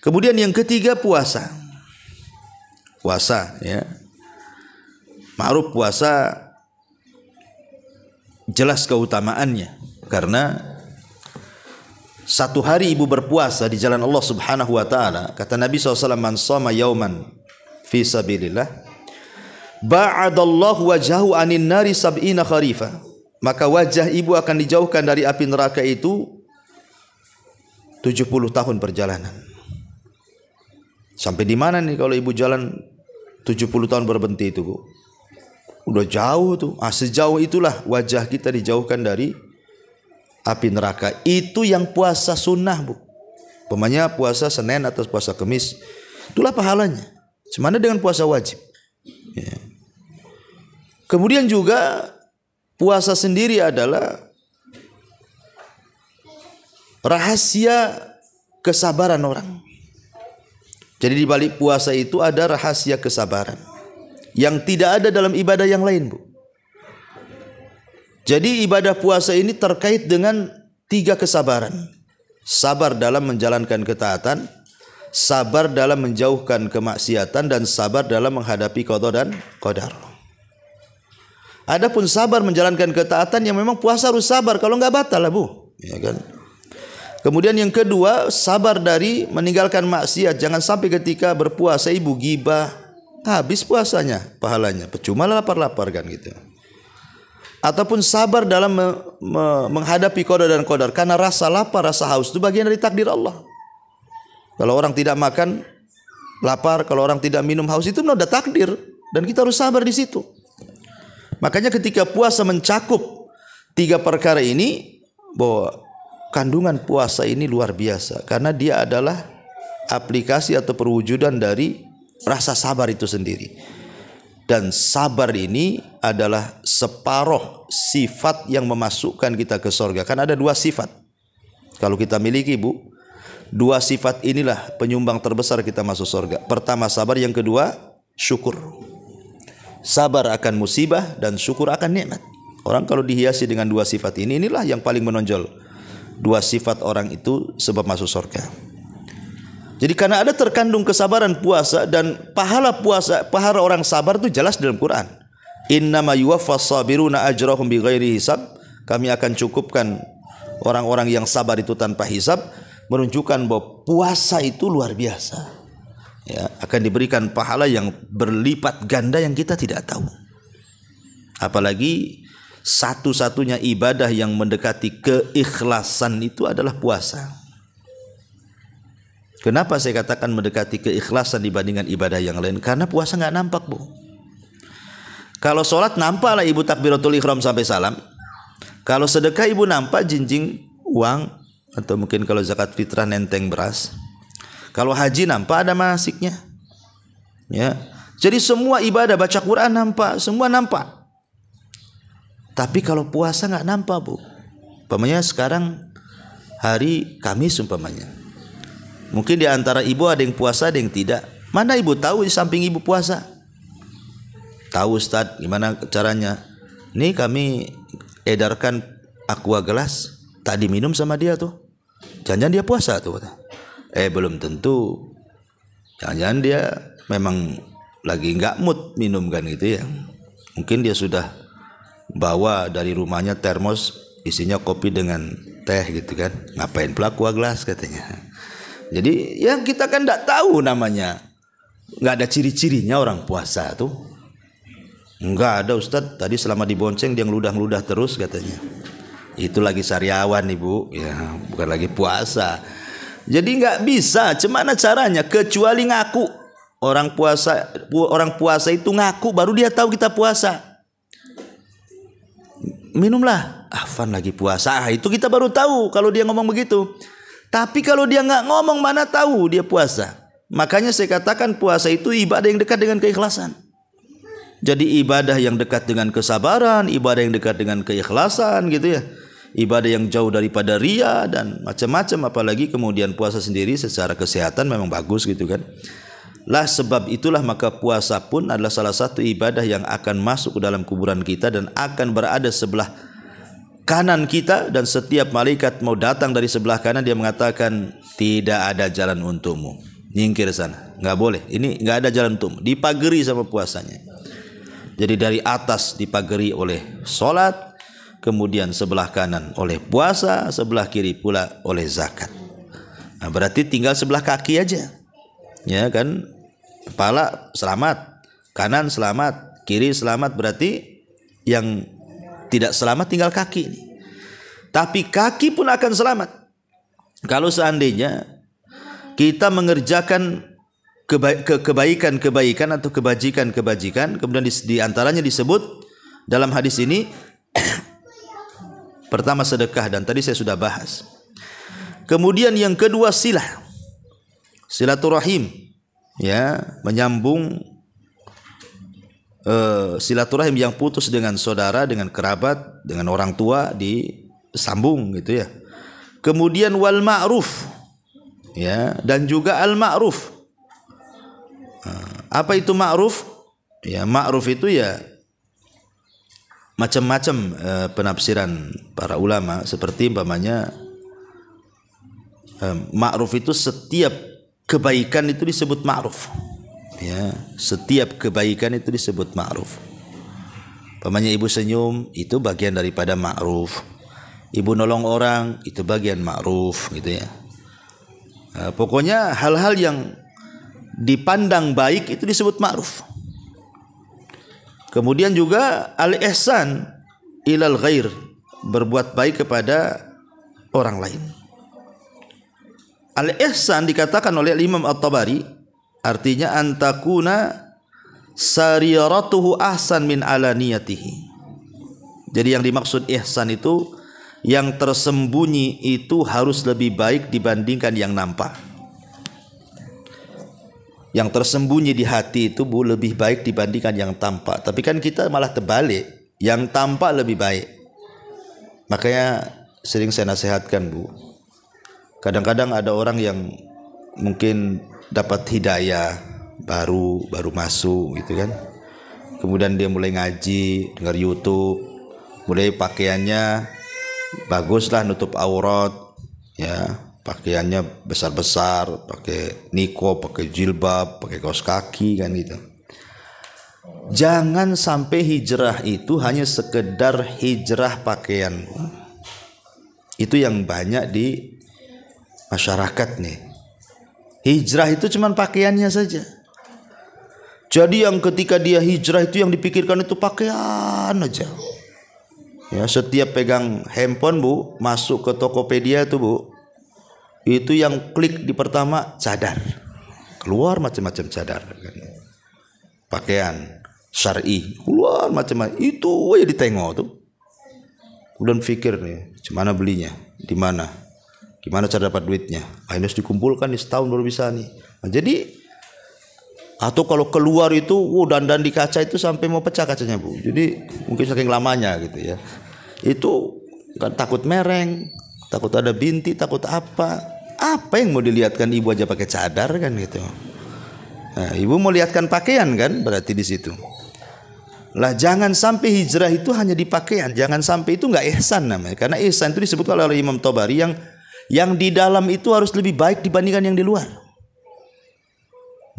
Kemudian yang ketiga, puasa. Puasa, ya. Ma'ruf puasa jelas keutamaannya, karena satu hari ibu berpuasa di jalan Allah Subhanahu wa taala, kata Nabi SAW, man shoma yauman fi sabilillah ba'adallahu wajhahu anin nari sab'ina kharifa, maka wajah ibu akan dijauhkan dari api neraka itu 70 tahun perjalanan. Sampai di mana nih kalau ibu jalan 70 tahun berhenti itu, Bu? Udah jauh tuh. Sejauh itulah wajah kita dijauhkan dari api neraka. Itu yang puasa sunnah, Bu. Pemanya puasa Senin atau puasa Kamis, itulah pahalanya. Semana dengan puasa wajib. Ya. Kemudian juga puasa sendiri adalah rahasia kesabaran orang. Jadi di balik puasa itu ada rahasia kesabaran yang tidak ada dalam ibadah yang lain, Bu. Jadi ibadah puasa ini terkait dengan 3 kesabaran. Sabar dalam menjalankan ketaatan, sabar dalam menjauhkan kemaksiatan, dan sabar dalam menghadapi qada dan qadar. Adapun sabar menjalankan ketaatan, yang memang puasa harus sabar, kalau enggak batal lah, Bu. Ya kan? Kemudian yang kedua, sabar dari meninggalkan maksiat. Jangan sampai ketika berpuasa ibu gibah, habis puasanya pahalanya, percuma lapar-lapar kan gitu. Ataupun sabar dalam menghadapi qada dan qadar, karena rasa lapar, rasa haus itu bagian dari takdir Allah. Kalau orang tidak makan lapar, kalau orang tidak minum haus, itu udah takdir, dan kita harus sabar di situ. Makanya ketika puasa mencakup 3 perkara ini, bahwa kandungan puasa ini luar biasa, karena dia adalah aplikasi atau perwujudan dari rasa sabar itu sendiri. Dan sabar ini adalah separuh sifat yang memasukkan kita ke surga. Kan ada 2 sifat kalau kita miliki, Bu. 2 sifat inilah penyumbang terbesar kita masuk surga. Pertama sabar, yang kedua syukur. Sabar akan musibah dan syukur akan nikmat. Orang kalau dihiasi dengan 2 sifat ini, inilah yang paling menonjol. 2 sifat orang itu sebab masuk surga. Jadi karena ada terkandung kesabaran puasa, dan pahala puasa, pahala orang sabar itu jelas dalam Quran. Innama yuwaffas sabiruna ajrahum bighairi hisab. Kami akan cukupkan orang-orang yang sabar itu tanpa hisab, menunjukkan bahwa puasa itu luar biasa. Ya, akan diberikan pahala yang berlipat ganda yang kita tidak tahu. Apalagi satu-satunya ibadah yang mendekati keikhlasan itu adalah puasa. Kenapa saya katakan mendekati keikhlasan dibandingkan ibadah yang lain? Karena puasa nggak nampak, Bu. Kalau sholat nampak lah ibu takbiratul ihram sampai salam. Kalau sedekah ibu nampak jinjing uang, atau mungkin kalau zakat fitrah nenteng beras. Kalau haji nampak ada manasiknya. Ya. Jadi semua ibadah, baca Quran nampak, semua nampak. Tapi kalau puasa nggak nampak, Bu. Umpamanya sekarang hari Kamis umpamanya. Mungkin di antara ibu ada yang puasa, ada yang tidak. Mana ibu tahu di samping ibu puasa? Tahu Ustaz, gimana caranya? Ini kami edarkan aqua gelas, tak diminum sama dia tuh. Jangan-jangan dia puasa tuh. Belum tentu. Jangan-jangan dia memang lagi nggak mood minum kan gitu ya. Mungkin dia sudah bawa dari rumahnya termos isinya kopi dengan teh gitu kan. Ngapain pula aqua gelas katanya. Jadi yang kita kan nggak tahu namanya. Nggak ada ciri-cirinya orang puasa tuh. Nggak ada Ustadz. Tadi selama dibonceng dia ngeludah-ngeludah terus katanya. Itu lagi sariawan ibu. Ya bukan lagi puasa. Jadi nggak bisa, gimana caranya? Kecuali ngaku. Orang puasa itu ngaku, baru dia tahu kita puasa. Minumlah, Afan lagi puasa. Itu kita baru tahu kalau dia ngomong begitu. Tapi kalau dia nggak ngomong, mana tahu dia puasa. Makanya saya katakan puasa itu ibadah yang dekat dengan keikhlasan. Jadi ibadah yang dekat dengan kesabaran, ibadah yang dekat dengan keikhlasan gitu ya. Ibadah yang jauh daripada ria dan macam-macam, apalagi kemudian puasa sendiri secara kesehatan memang bagus gitu kan. Lah sebab itulah maka puasa pun adalah salah satu ibadah yang akan masuk ke dalam kuburan kita dan akan berada sebelah kanan kita, dan setiap malaikat mau datang dari sebelah kanan dia mengatakan tidak ada jalan untukmu, nyingkir sana, nggak boleh, ini nggak ada jalan untukmu, dipagari sama puasanya. Jadi dari atas dipagari oleh sholat, kemudian sebelah kanan oleh puasa, sebelah kiri pula oleh zakat. Nah, berarti tinggal sebelah kaki aja. Ya kan? Kepala selamat, kanan selamat, kiri selamat, berarti yang tidak selamat tinggal kaki ini. Tapi kaki pun akan selamat. Kalau seandainya kita mengerjakan kebaikan-kebaikan atau kebajikan-kebajikan, kemudian di antaranya disebut dalam hadis ini pertama sedekah, dan tadi saya sudah bahas. Kemudian yang kedua silaturahim, ya, menyambung silaturahim yang putus dengan saudara, dengan kerabat, dengan orang tua disambung gitu ya. Kemudian wal ma'ruf, ya, dan juga al ma'ruf. Apa itu ma'ruf? Ya, ma'ruf itu ya macam-macam penafsiran para ulama, seperti umpamanya ma'ruf itu setiap kebaikan itu disebut ma'ruf. Ya, setiap kebaikan itu disebut ma'ruf. Umpamanya ibu senyum itu bagian daripada ma'ruf. Ibu nolong orang itu bagian ma'ruf gitu ya. Pokoknya hal-hal yang dipandang baik itu disebut ma'ruf. Kemudian juga al-ihsan ilal ghair, berbuat baik kepada orang lain. Al-ihsan dikatakan oleh Imam At-Tabari artinya antakuna sariratuhu ahsan min alaniyatihi. Jadi yang dimaksud ihsan itu yang tersembunyi itu harus lebih baik dibandingkan yang nampak. Yang tersembunyi di hati itu Bu lebih baik dibandingkan yang tampak. Tapi kan kita malah terbalik, yang tampak lebih baik. Makanya sering saya nasihatkan Bu, kadang-kadang ada orang yang mungkin dapat hidayah baru masuk gitu kan, kemudian dia mulai ngaji, dengar YouTube, mulai pakaiannya bagus lah, nutup aurat ya, pakaiannya besar-besar, pakai niko, pakai jilbab, pakai kaos kaki kan gitu. Jangan sampai hijrah itu hanya sekedar hijrah pakaian. Itu yang banyak di masyarakat nih. Hijrah itu cuman pakaiannya saja. Jadi yang ketika dia hijrah itu yang dipikirkan itu pakaian aja. Ya, setiap pegang handphone Bu, masuk ke Tokopedia itu Bu, itu yang klik di pertama cadar. Keluar macam-macam cadar kan. Pakaian syar'i, keluar macam-macam. Itu aja ditengok tuh. Kemudian pikir nih, gimana belinya, di mana, gimana cara dapat duitnya. Harus dikumpulkan di setahun baru bisa nih. Nah, jadi atau kalau keluar itu, dandan di kaca itu sampai mau pecah kacanya Bu. Jadi mungkin saking lamanya gitu ya. Itu kan takut mereng, takut ada binti, takut apa. Apa yang mau dilihatkan ibu aja pakai cadar kan gitu. Nah, ibu mau lihatkan pakaian kan, berarti di situ. Lah jangan sampai hijrah itu hanya di pakaian, jangan sampai itu nggak ihsan namanya. Karena ihsan itu disebutkan oleh Imam Tabari yang di dalam itu harus lebih baik dibandingkan yang di luar.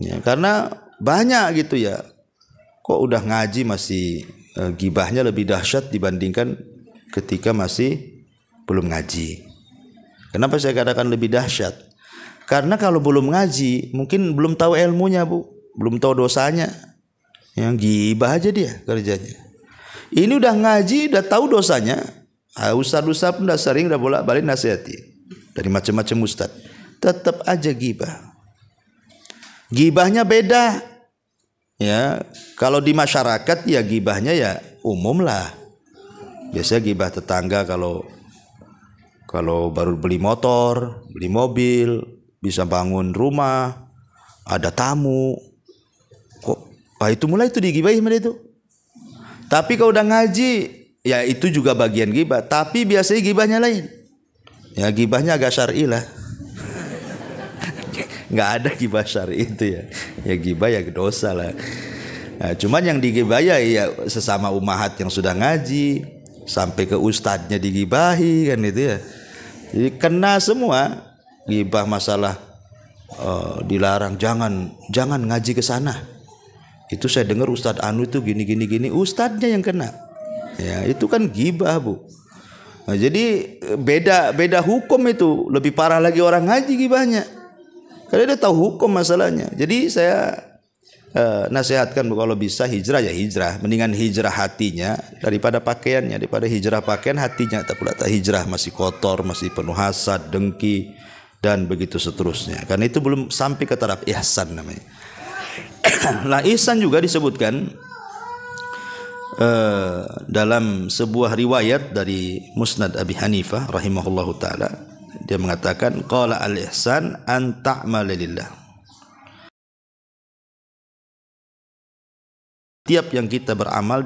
Ya, karena banyak gitu ya. Kok udah ngaji masih gibahnya lebih dahsyat dibandingkan ketika masih belum ngaji. Kenapa saya katakan lebih dahsyat? Karena kalau belum ngaji mungkin belum tahu ilmunya Bu, belum tahu dosanya. Yang gibah aja dia kerjanya. Ini udah ngaji, udah tahu dosanya. Ustaz-ustaz pun udah sering, udah bolak-balik nasihati dari macam-macam ustaz. Tetap aja gibah. Gibahnya beda. Ya, kalau di masyarakat ya gibahnya ya umum lah. Biasanya gibah tetangga kalau baru beli motor, beli mobil, bisa bangun rumah, ada tamu. Itu mulai itu digibahi mereka itu. Tapi kalau udah ngaji, ya itu juga bagian gibah. Tapi biasanya gibahnya lain. Ya gibahnya agak syar'i lah. Nggak ada gibah syar'i itu ya. Ya gibah ya dosa lah. Nah, cuman yang digibah ya sesama umahat yang sudah ngaji, sampai ke ustadznya digibahi kan itu ya. Jadi kena semua. Gibah masalah dilarang, jangan ngaji ke sana. Itu saya dengar Ustadz Anu itu gini, ustadznya yang kena. Ya, itu kan gibah Bu. Nah, jadi beda hukum itu, lebih parah lagi orang ngaji gibahnya. Karena dia tahu hukum masalahnya. Jadi saya nasihatkan Bu, kalau bisa hijrah ya hijrah, mendingan hijrah hatinya daripada pakaiannya, daripada hijrah pakaian hatinya tak pula tak hijrah masih kotor, masih penuh hasad, dengki dan begitu seterusnya. Karena itu belum sampai ke taraf ihsan namanya. Nah, ihsan juga disebutkan dalam sebuah riwayat dari Musnad Abi Hanifah rahimahullahu taala. Dia mengatakan qala al-ihsan an ta'mala lillah. Tiap yang kita beramal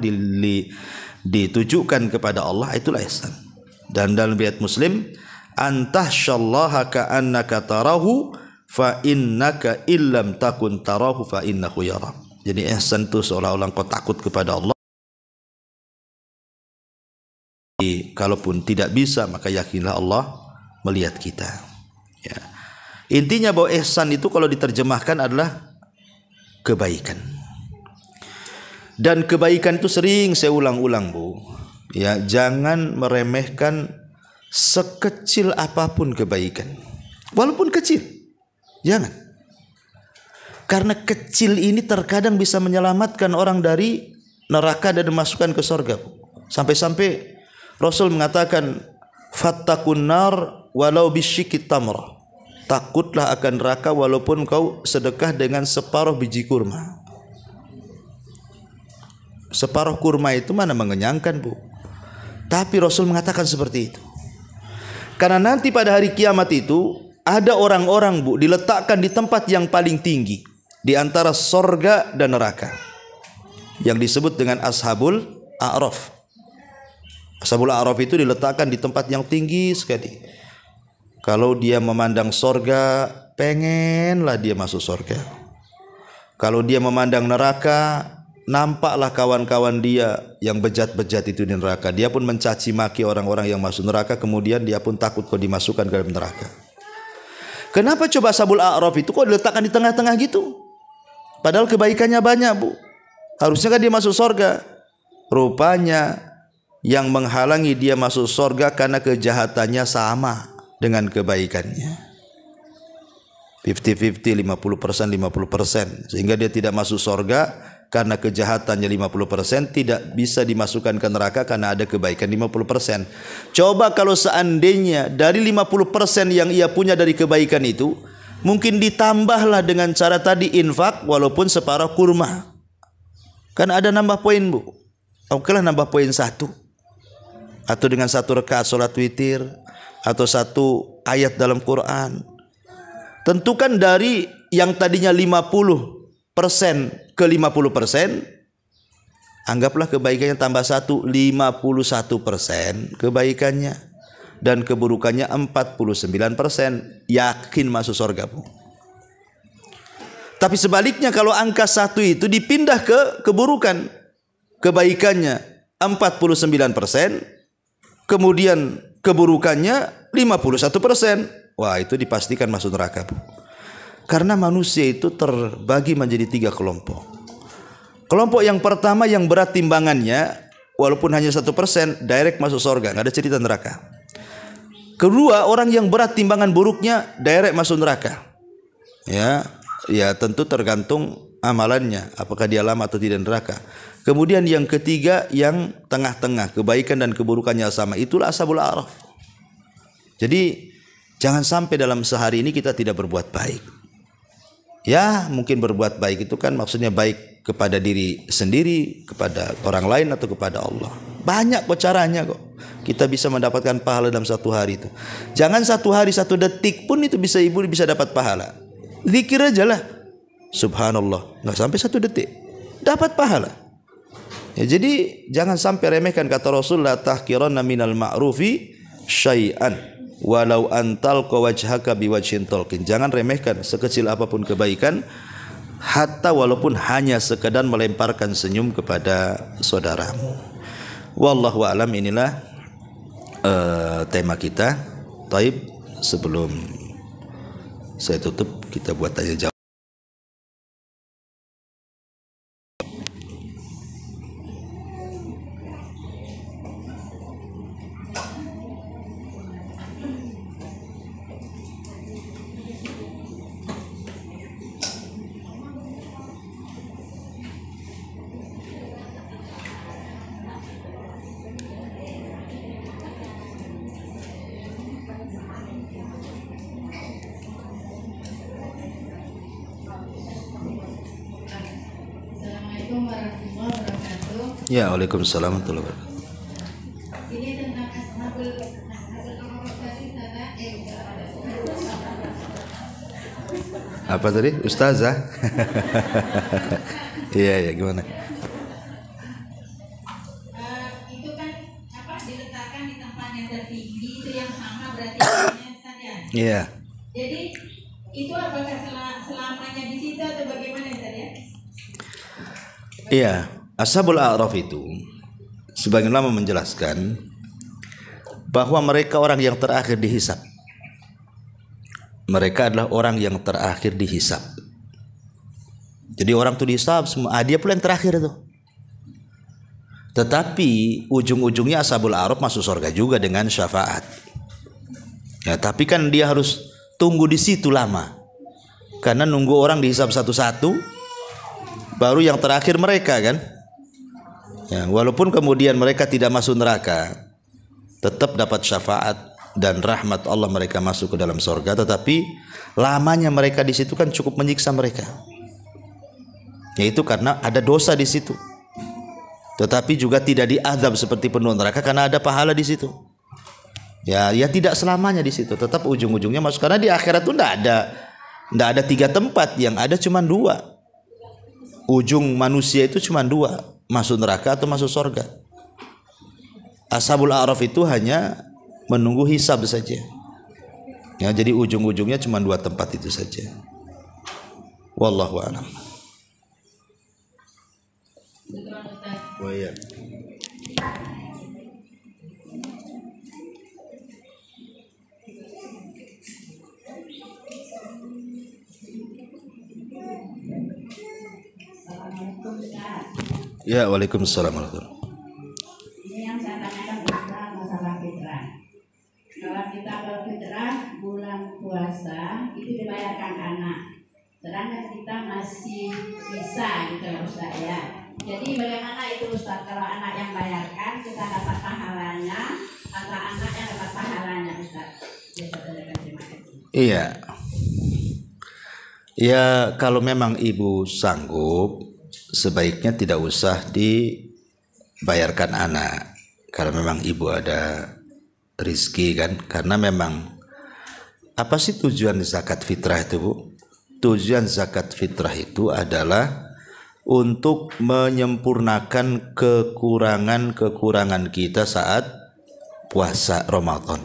ditujukan kepada Allah, itulah ihsan. Dan dalam riwayat Muslim antahsyallaha ka'annaka tarahu fa innaka illam takun tarahu fa innahu yara. Jadi ihsan itu seolah-olah engkau takut kepada Allah. Kalaupun tidak bisa maka yakinlah Allah melihat kita. Ya. Intinya bahwa ihsan itu kalau diterjemahkan adalah kebaikan. Dan kebaikan itu sering saya ulang-ulang Bu. Ya, jangan meremehkan sekecil apapun kebaikan. Walaupun kecil. Jangan. Karena kecil ini terkadang bisa menyelamatkan orang dari neraka dan dimasukkan ke surga. Sampai-sampai Rasul mengatakan fattakun nar walau bisyikit tamrah. Takutlah akan neraka walaupun kau sedekah dengan separuh biji kurma. Separuh kurma itu mana mengenyangkan Bu. Tapi Rasul mengatakan seperti itu. Karena nanti pada hari kiamat itu ada orang-orang, Bu, diletakkan di tempat yang paling tinggi di antara sorga dan neraka, yang disebut dengan Ashabul A'raf. Ashabul A'raf itu diletakkan di tempat yang tinggi sekali. Kalau dia memandang sorga, pengenlah dia masuk sorga. Kalau dia memandang neraka, nampaklah kawan-kawan dia yang bejat-bejat itu di neraka. Dia pun mencaci maki orang-orang yang masuk neraka, kemudian dia pun takut kok dimasukkan ke dalam neraka. Kenapa coba Ashabul A'raf itu kok diletakkan di tengah-tengah gitu? Padahal kebaikannya banyak, Bu. Harusnya kan dia masuk sorga. Rupanya yang menghalangi dia masuk sorga karena kejahatannya sama dengan kebaikannya. 50-50, 50%, 50%. Sehingga dia tidak masuk sorga karena kejahatannya 50%, tidak bisa dimasukkan ke neraka karena ada kebaikan 50%. Coba kalau seandainya dari 50% yang ia punya dari kebaikan itu, mungkin ditambahlah dengan cara tadi infak walaupun separuh kurma. Kan ada nambah poin, Bu. Oke lah, nambah poin 1. Atau dengan 1 rakaat salat witir, atau 1 ayat dalam Quran. Tentukan dari yang tadinya 50% ke 50%, anggaplah kebaikannya tambah 1, 51% kebaikannya, dan keburukannya 49%, yakin masuk surga, Bu. Tapi sebaliknya kalau angka 1 itu dipindah ke keburukan, kebaikannya 49%, kemudian keburukannya 51%, wah itu dipastikan masuk neraka, Bu. Karena manusia itu terbagi menjadi 3 kelompok. Kelompok yang pertama yang berat timbangannya, walaupun hanya 1%, direct masuk surga, nggak ada cerita neraka. Kedua, orang yang berat timbangan buruknya, direct masuk neraka. Ya tentu tergantung amalannya, apakah dia lama atau tidak neraka. Kemudian yang ketiga yang tengah-tengah, kebaikan dan keburukannya sama, itulah Ashabul A'raf. Jadi jangan sampai dalam sehari ini kita tidak berbuat baik. Ya mungkin berbuat baik itu kan maksudnya baik kepada diri sendiri, kepada orang lain, atau kepada Allah. Banyak kok caranya kok kita bisa mendapatkan pahala dalam 1 hari itu. Jangan 1 hari 1 detik pun itu bisa ibu bisa dapat pahala. Zikir aja lah, subhanallah, nggak sampai 1 detik dapat pahala. Ya, jadi jangan sampai remehkan kata Rasul, la tahqiranna minal ma'rufi syai'an walau antal wajhaka biwajhin talqin. Jangan remehkan sekecil apapun kebaikan, hatta walaupun hanya sekedar melemparkan senyum kepada saudaramu. Wallahu a'lam. Inilah tema kita. Taib, sebelum saya tutup, kita buat tanya jawab. Ya, waalaikumsalam warahmatullahi wabarakatuh. Ini tentang ashabul apa tadi? Ustazah? Iya, gimana? Itu kan diletakkan di tempat yang tertinggi, itu yang sama berarti saja. Iya. Jadi itu apakah selamanya di situ atau bagaimana saja? Iya. Ashabul A'raf itu sebagian ulama menjelaskan bahwa mereka orang yang terakhir dihisab. Mereka adalah orang yang terakhir dihisab. Jadi orang itu dihisab semua, dia pula yang terakhir itu. Tetapi ujung-ujungnya Ashabul A'raf masuk surga juga dengan syafaat. Ya, tapi kan dia harus tunggu di situ lama. Karena nunggu orang dihisab satu-satu, baru yang terakhir mereka kan. Ya, walaupun kemudian mereka tidak masuk neraka, tetap dapat syafaat dan rahmat Allah, mereka masuk ke dalam surga. Tetapi lamanya mereka di situ kan cukup menyiksa mereka, yaitu karena ada dosa di situ. tetapi juga tidak diazab seperti penduduk neraka karena ada pahala di situ. Ya tidak selamanya di situ, tetap ujung-ujungnya masuk, karena di akhirat itu tidak ada 3 tempat, yang ada cuma 2. Ujung manusia itu cuma 2, masuk neraka atau masuk surga. Ashabul A'raf itu hanya menunggu hisab saja. Ya, jadi ujung-ujungnya cuma 2 tempat itu saja. Wallahu a'lam. Oh iya. Ya, waalaikumsalam warahmatullahi. Ini yang saya tanyakan tentang masalah fitrah. Kalau kita berfitrah bulan puasa itu dibayarkan anak, sedangkan kita masih bisa gitu ya Ustaz ya. Jadi bagaimana itu Ustaz, kalau anak yang bayarkan kita dapat pahalanya atau anak yang dapat pahalanya Ustaz? Terima kasih. Iya. Ya, kalau memang ibu sanggup, sebaiknya tidak usah dibayarkan anak. Kalau memang ibu ada rizki kan, karena memang apa sih tujuan zakat fitrah itu, Bu? Tujuan zakat fitrah itu adalah untuk menyempurnakan kekurangan-kekurangan kita saat puasa Ramadan.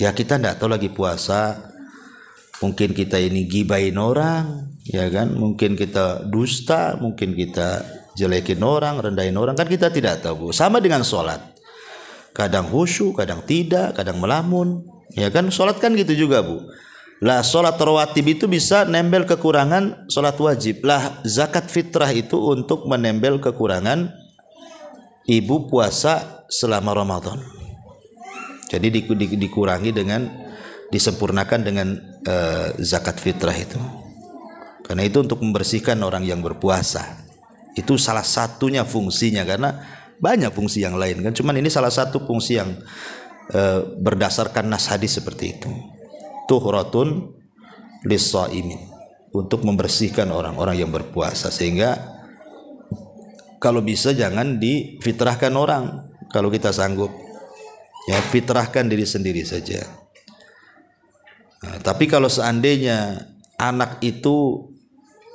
Ya, kita tidak tahu lagi puasa, mungkin kita ini gibain orang, ya kan? Mungkin kita dusta, mungkin kita jelekin orang, rendahin orang, kan kita tidak tahu, Bu. Sama dengan sholat, kadang khusyuk, kadang tidak, kadang melamun, ya kan? Sholat kan gitu juga, Bu. Lah sholat rawatib itu bisa nembel kekurangan sholat wajib. Lah zakat fitrah itu untuk menembel kekurangan ibu puasa selama Ramadan. Jadi dikurangi dengan, disempurnakan dengan zakat fitrah itu. Karena itu untuk membersihkan orang yang berpuasa. Itu salah satunya fungsinya, karena banyak fungsi yang lain kan. Cuman ini salah satu fungsi yang berdasarkan nas hadis seperti itu. Tuhratun lis-shaimin, untuk membersihkan orang-orang yang berpuasa. Sehingga kalau bisa jangan difitrahkan orang. Kalau kita sanggup, ya fitrahkan diri sendiri saja. Nah, tapi kalau seandainya anak itu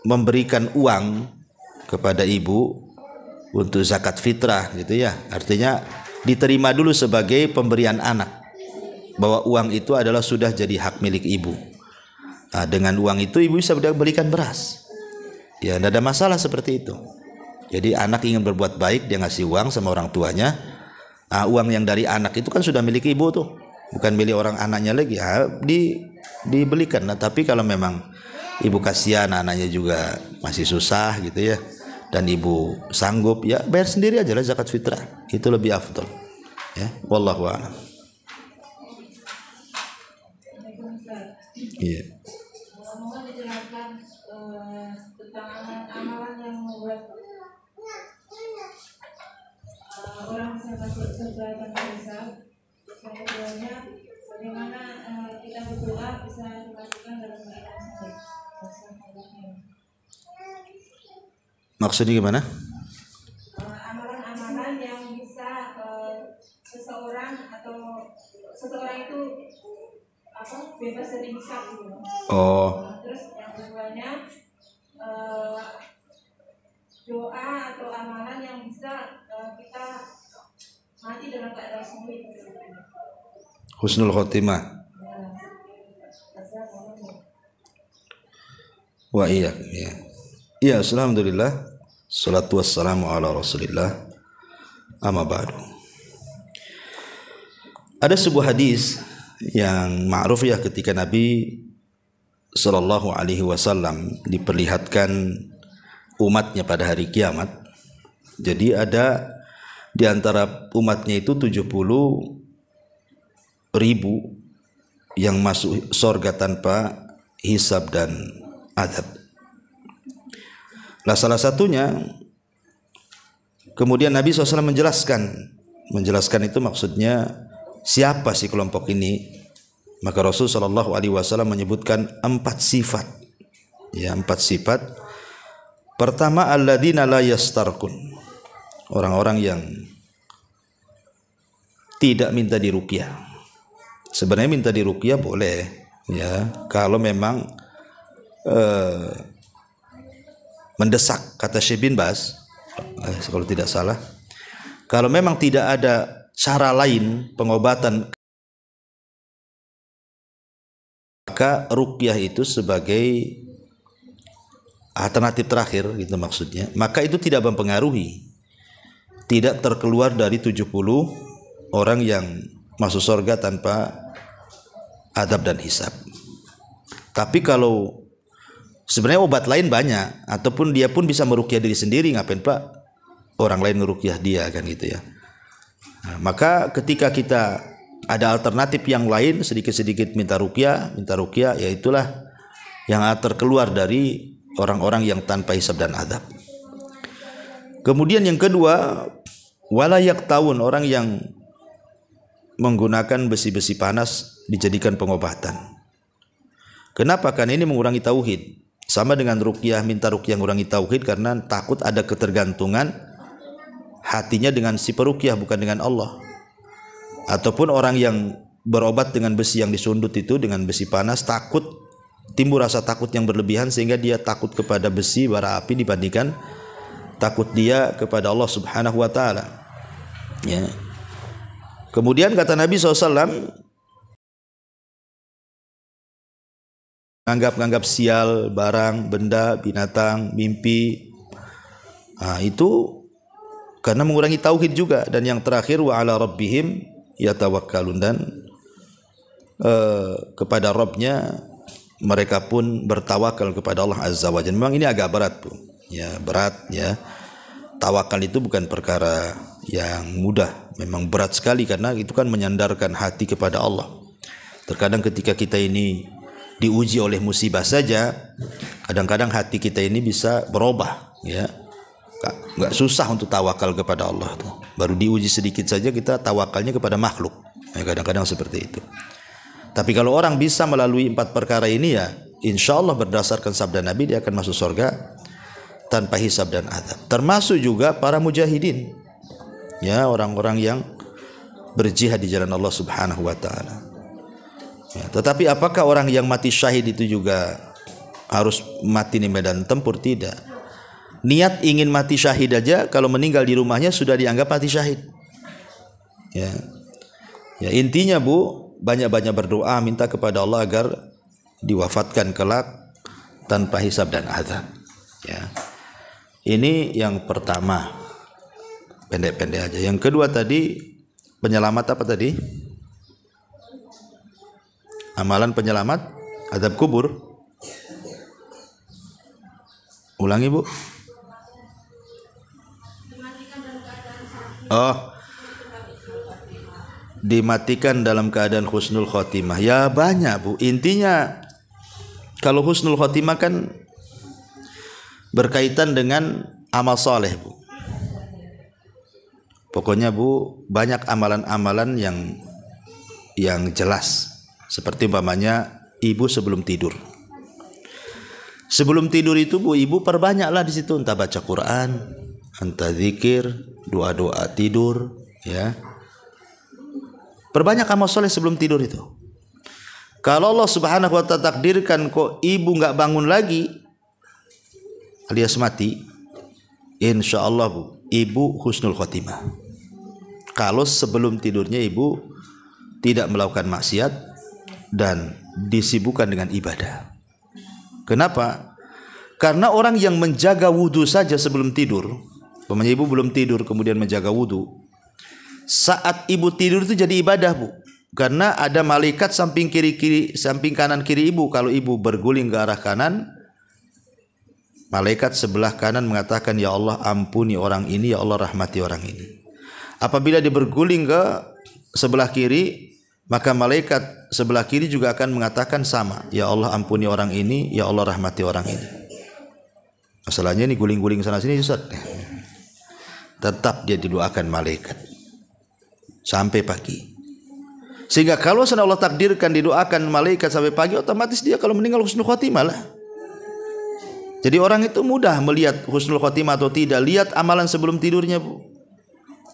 memberikan uang kepada ibu untuk zakat fitrah gitu ya, artinya diterima dulu sebagai pemberian anak, bahwa uang itu adalah sudah jadi hak milik ibu. Nah, dengan uang itu ibu bisa belikan beras. Ya, tidak ada masalah seperti itu. Jadi anak ingin berbuat baik, dia ngasih uang sama orang tuanya. Nah, uang yang dari anak itu kan sudah milik ibu tuh, bukan milik orang anaknya lagi. Dibelikan. Nah, tapi kalau memang ibu kasihan, anaknya juga masih susah gitu ya, dan ibu sanggup, ya bayar sendiri aja lah zakat fitrah. Itu lebih afdal. Ya, wallahu a'lam. Iya. Mohon dijelaskan tentang amalan yang membuat orang bisa masuk surga tanpa hisab. Kemudiannya bagaimana kita berdoa bisa dimasukkan dalam keadaan sakit. Maksudnya gimana? Amalan-amalan yang bisa seseorang itu bebas dari hisab gitu. Oh. Terus yang keduanya doa atau amalan yang bisa kita mati dalam keadaan sahih. Husnul khotimah. Wa iya. Ya. Ya, alhamdulillah. Salatu wassalamu ala Rasulillah. Amma ba'du. Ada sebuah hadis yang ma'ruf ya, ketika Nabi sallallahu alaihi wasallam diperlihatkan umatnya pada hari kiamat. Jadi ada di antara umatnya itu 70.000 yang masuk surga tanpa hisab dan adab. Lah salah satunya, kemudian Nabi SAW menjelaskan itu maksudnya siapa sih kelompok ini. Maka Rasul sallallahu alaihi wasallam menyebutkan 4 sifat. Ya, 4 sifat. Pertama, alladzina la yastarqun. orang-orang yang tidak minta diruqyah. Sebenarnya minta diruqyah boleh, ya, kalau memang mendesak, kata Syekh bin Baz, kalau tidak salah, kalau memang tidak ada cara lain pengobatan, maka ruqyah itu sebagai alternatif terakhir, gitu maksudnya. Maka itu tidak mempengaruhi, tidak terkeluar dari 70 orang yang masuk surga tanpa adab dan hisab. Tapi kalau sebenarnya obat lain banyak, ataupun dia pun bisa meruqyah diri sendiri, ngapain Pak orang lain meruqyah dia, kan gitu ya. Nah, maka ketika kita ada alternatif yang lain, sedikit-sedikit minta ruqyah, ya itulah yang terkeluar dari orang-orang yang tanpa hisab dan adab. Kemudian yang kedua, wala yaktawun, orang yang menggunakan besi-besi panas dijadikan pengobatan. Kenapa? Karena ini mengurangi tauhid. Sama dengan ruqyah, minta ruqyah mengurangi tauhid karena takut ada ketergantungan hatinya dengan si peruqyah, bukan dengan Allah. Ataupun orang yang berobat dengan besi yang disundut itu, dengan besi panas, takut timbul rasa takut yang berlebihan sehingga dia takut kepada besi bara api dibandingkan takut dia kepada Allah Subhanahu wa taala. Ya. Kemudian kata Nabi SAW, anggap sial, barang, benda, binatang, mimpi, itu karena mengurangi tauhid juga. Dan yang terakhir, wa ala rabbihim yatawakkalun, dan kepada Rabbnya mereka pun bertawakal kepada Allah Azza wa Jalla. Memang ini agak berat, Bu. Ya, berat ya. Tawakal itu bukan perkara yang mudah, memang berat sekali karena itu kan menyandarkan hati kepada Allah. Terkadang ketika kita ini diuji oleh musibah saja, kadang-kadang hati kita ini bisa berubah, ya. Nggak susah untuk tawakal kepada Allah tuh. Baru diuji sedikit saja kita tawakalnya kepada makhluk. Ya, kadang-kadang seperti itu. Tapi kalau orang bisa melalui 4 perkara ini, ya insya Allah berdasarkan sabda Nabi dia akan masuk surga tanpa hisab dan adab. Termasuk juga para mujahidin, ya, orang-orang yang berjihad di jalan Allah Subhanahu wa taala. Ya, tetapi apakah orang yang mati syahid itu juga harus mati di medan tempur? Tidak. Niat ingin mati syahid aja kalau meninggal di rumahnya sudah dianggap mati syahid. Ya. Ya, intinya Bu, banyak-banyak berdoa minta kepada Allah agar diwafatkan kelak tanpa hisab dan azab. Ya. Ini yang pertama. Pendek-pendek aja. Yang kedua tadi penyelamat apa tadi? Amalan penyelamat azab kubur. Ulangi, Bu. Oh, dimatikan dalam keadaan husnul khotimah. Ya banyak, Bu. Intinya kalau husnul khotimah kan berkaitan dengan amal soleh, Bu. Pokoknya, Bu, banyak amalan-amalan yang jelas. Seperti umpamanya ibu sebelum tidur. Sebelum tidur itu, Bu, ibu perbanyaklah di situ, entah baca Quran, entah zikir, doa-doa tidur, ya. Perbanyak amal soleh sebelum tidur itu. Kalau Allah Subhanahu wa ta'ala takdirkan kok ibu nggak bangun lagi alias mati, insya Allah, Bu, ibu husnul khotimah. Kalau sebelum tidurnya ibu tidak melakukan maksiat dan disibukkan dengan ibadah. Kenapa? Karena orang yang menjaga wudhu saja sebelum tidur, umpamanya ibu belum tidur kemudian menjaga wudhu, saat ibu tidur itu jadi ibadah, Bu. Karena ada malaikat samping kiri, samping kanan kiri ibu. Kalau ibu berguling ke arah kanan, malaikat sebelah kanan mengatakan, ya Allah ampuni orang ini, ya Allah rahmati orang ini. Apabila dia berguling ke sebelah kiri, maka malaikat sebelah kiri juga akan mengatakan sama, ya Allah ampuni orang ini, ya Allah rahmati orang ini. Masalahnya ini guling-guling sana sini, Ustaz. Tetap dia didoakan malaikat sampai pagi. Sehingga kalau Allah takdirkan didoakan malaikat sampai pagi, otomatis dia kalau meninggal husnul khotimah lah. Jadi orang itu mudah melihat husnul khotimah atau tidak, lihat amalan sebelum tidurnya, Bu.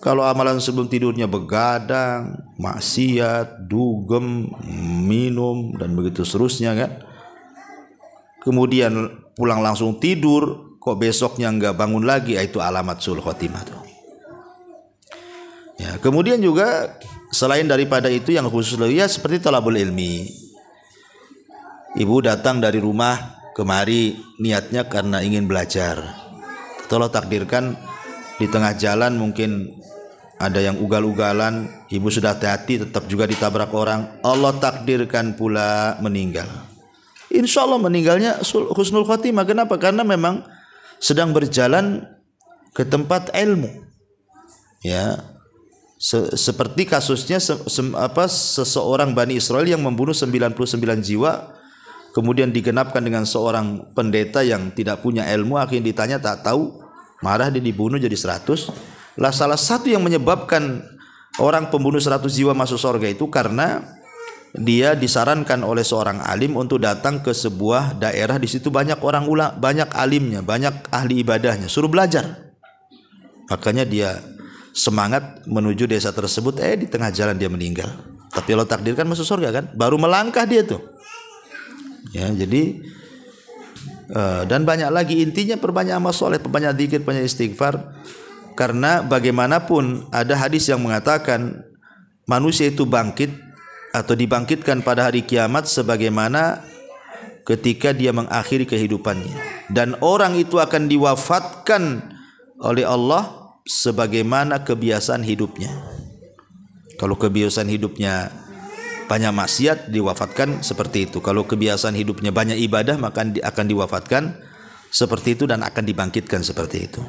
Kalau amalan sebelum tidurnya begadang, maksiat, dugem, minum dan begitu seterusnya kan. Kemudian pulang langsung tidur, kok besoknya enggak bangun lagi, itu alamat suul khotimah tuh. Ya, kemudian juga selain daripada itu yang khusus ya seperti talabul ilmi. Ibu datang dari rumah kemari niatnya karena ingin belajar. Kalau takdirkan di tengah jalan mungkin ada yang ugal-ugalan, ibu sudah hati-hati tetap juga ditabrak orang, Allah takdirkan pula meninggal. Insya Allah meninggalnya husnul khotimah. Kenapa? Karena memang sedang berjalan ke tempat ilmu. Ya, seperti kasusnya seseorang Bani Israel yang membunuh 99 jiwa, kemudian digenapkan dengan seorang pendeta yang tidak punya ilmu, akhirnya ditanya tak tahu, marah dia dibunuh jadi 100. Lah salah satu yang menyebabkan orang pembunuh 100 jiwa masuk surga itu karena dia disarankan oleh seorang alim untuk datang ke sebuah daerah, di situ banyak orang banyak alimnya, banyak ahli ibadahnya, suruh belajar. Makanya dia semangat menuju desa tersebut, di tengah jalan dia meninggal. Tapi Allah takdirkan masuk surga kan, baru melangkah dia tuh. Ya, jadi dan banyak lagi, intinya perbanyak amal soleh, perbanyak zikir, perbanyak istighfar. Karena bagaimanapun ada hadis yang mengatakan manusia itu bangkit atau dibangkitkan pada hari kiamat sebagaimana ketika dia mengakhiri kehidupannya, dan orang itu akan diwafatkan oleh Allah sebagaimana kebiasaan hidupnya. Kalau kebiasaan hidupnya banyak maksiat, diwafatkan seperti itu. Kalau kebiasaan hidupnya banyak ibadah, maka akan diwafatkan seperti itu dan akan dibangkitkan seperti itu.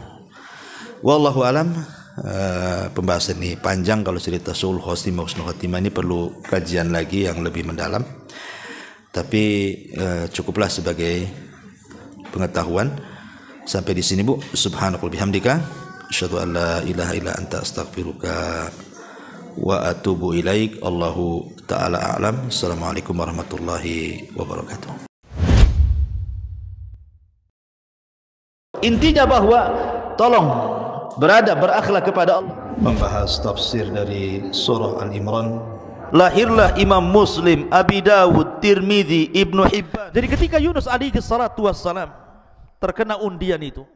Wallahu alam. Pembahasan ini panjang, kalau cerita suul khotimah, husnul khotimah ini perlu kajian lagi yang lebih mendalam. Tapi cukuplah sebagai pengetahuan. Sampai di sini Bu. Subhanakallahumma bihamdika asyhadu an la ilaha illa anta astaghfiruka wa atubu ilaik. Allahu taala a'lam. Assalamualaikum warahmatullahi wabarakatuh. Intinya bahwa tolong berakhlak kepada Allah. Membahas tafsir dari surah Al-Imran. Lahirlah Imam Muslim, Abi Dawud, Tirmidzi, Ibnu Hibban. Jadi ketika Yunus alaihi salatu wassalam terkena undian itu,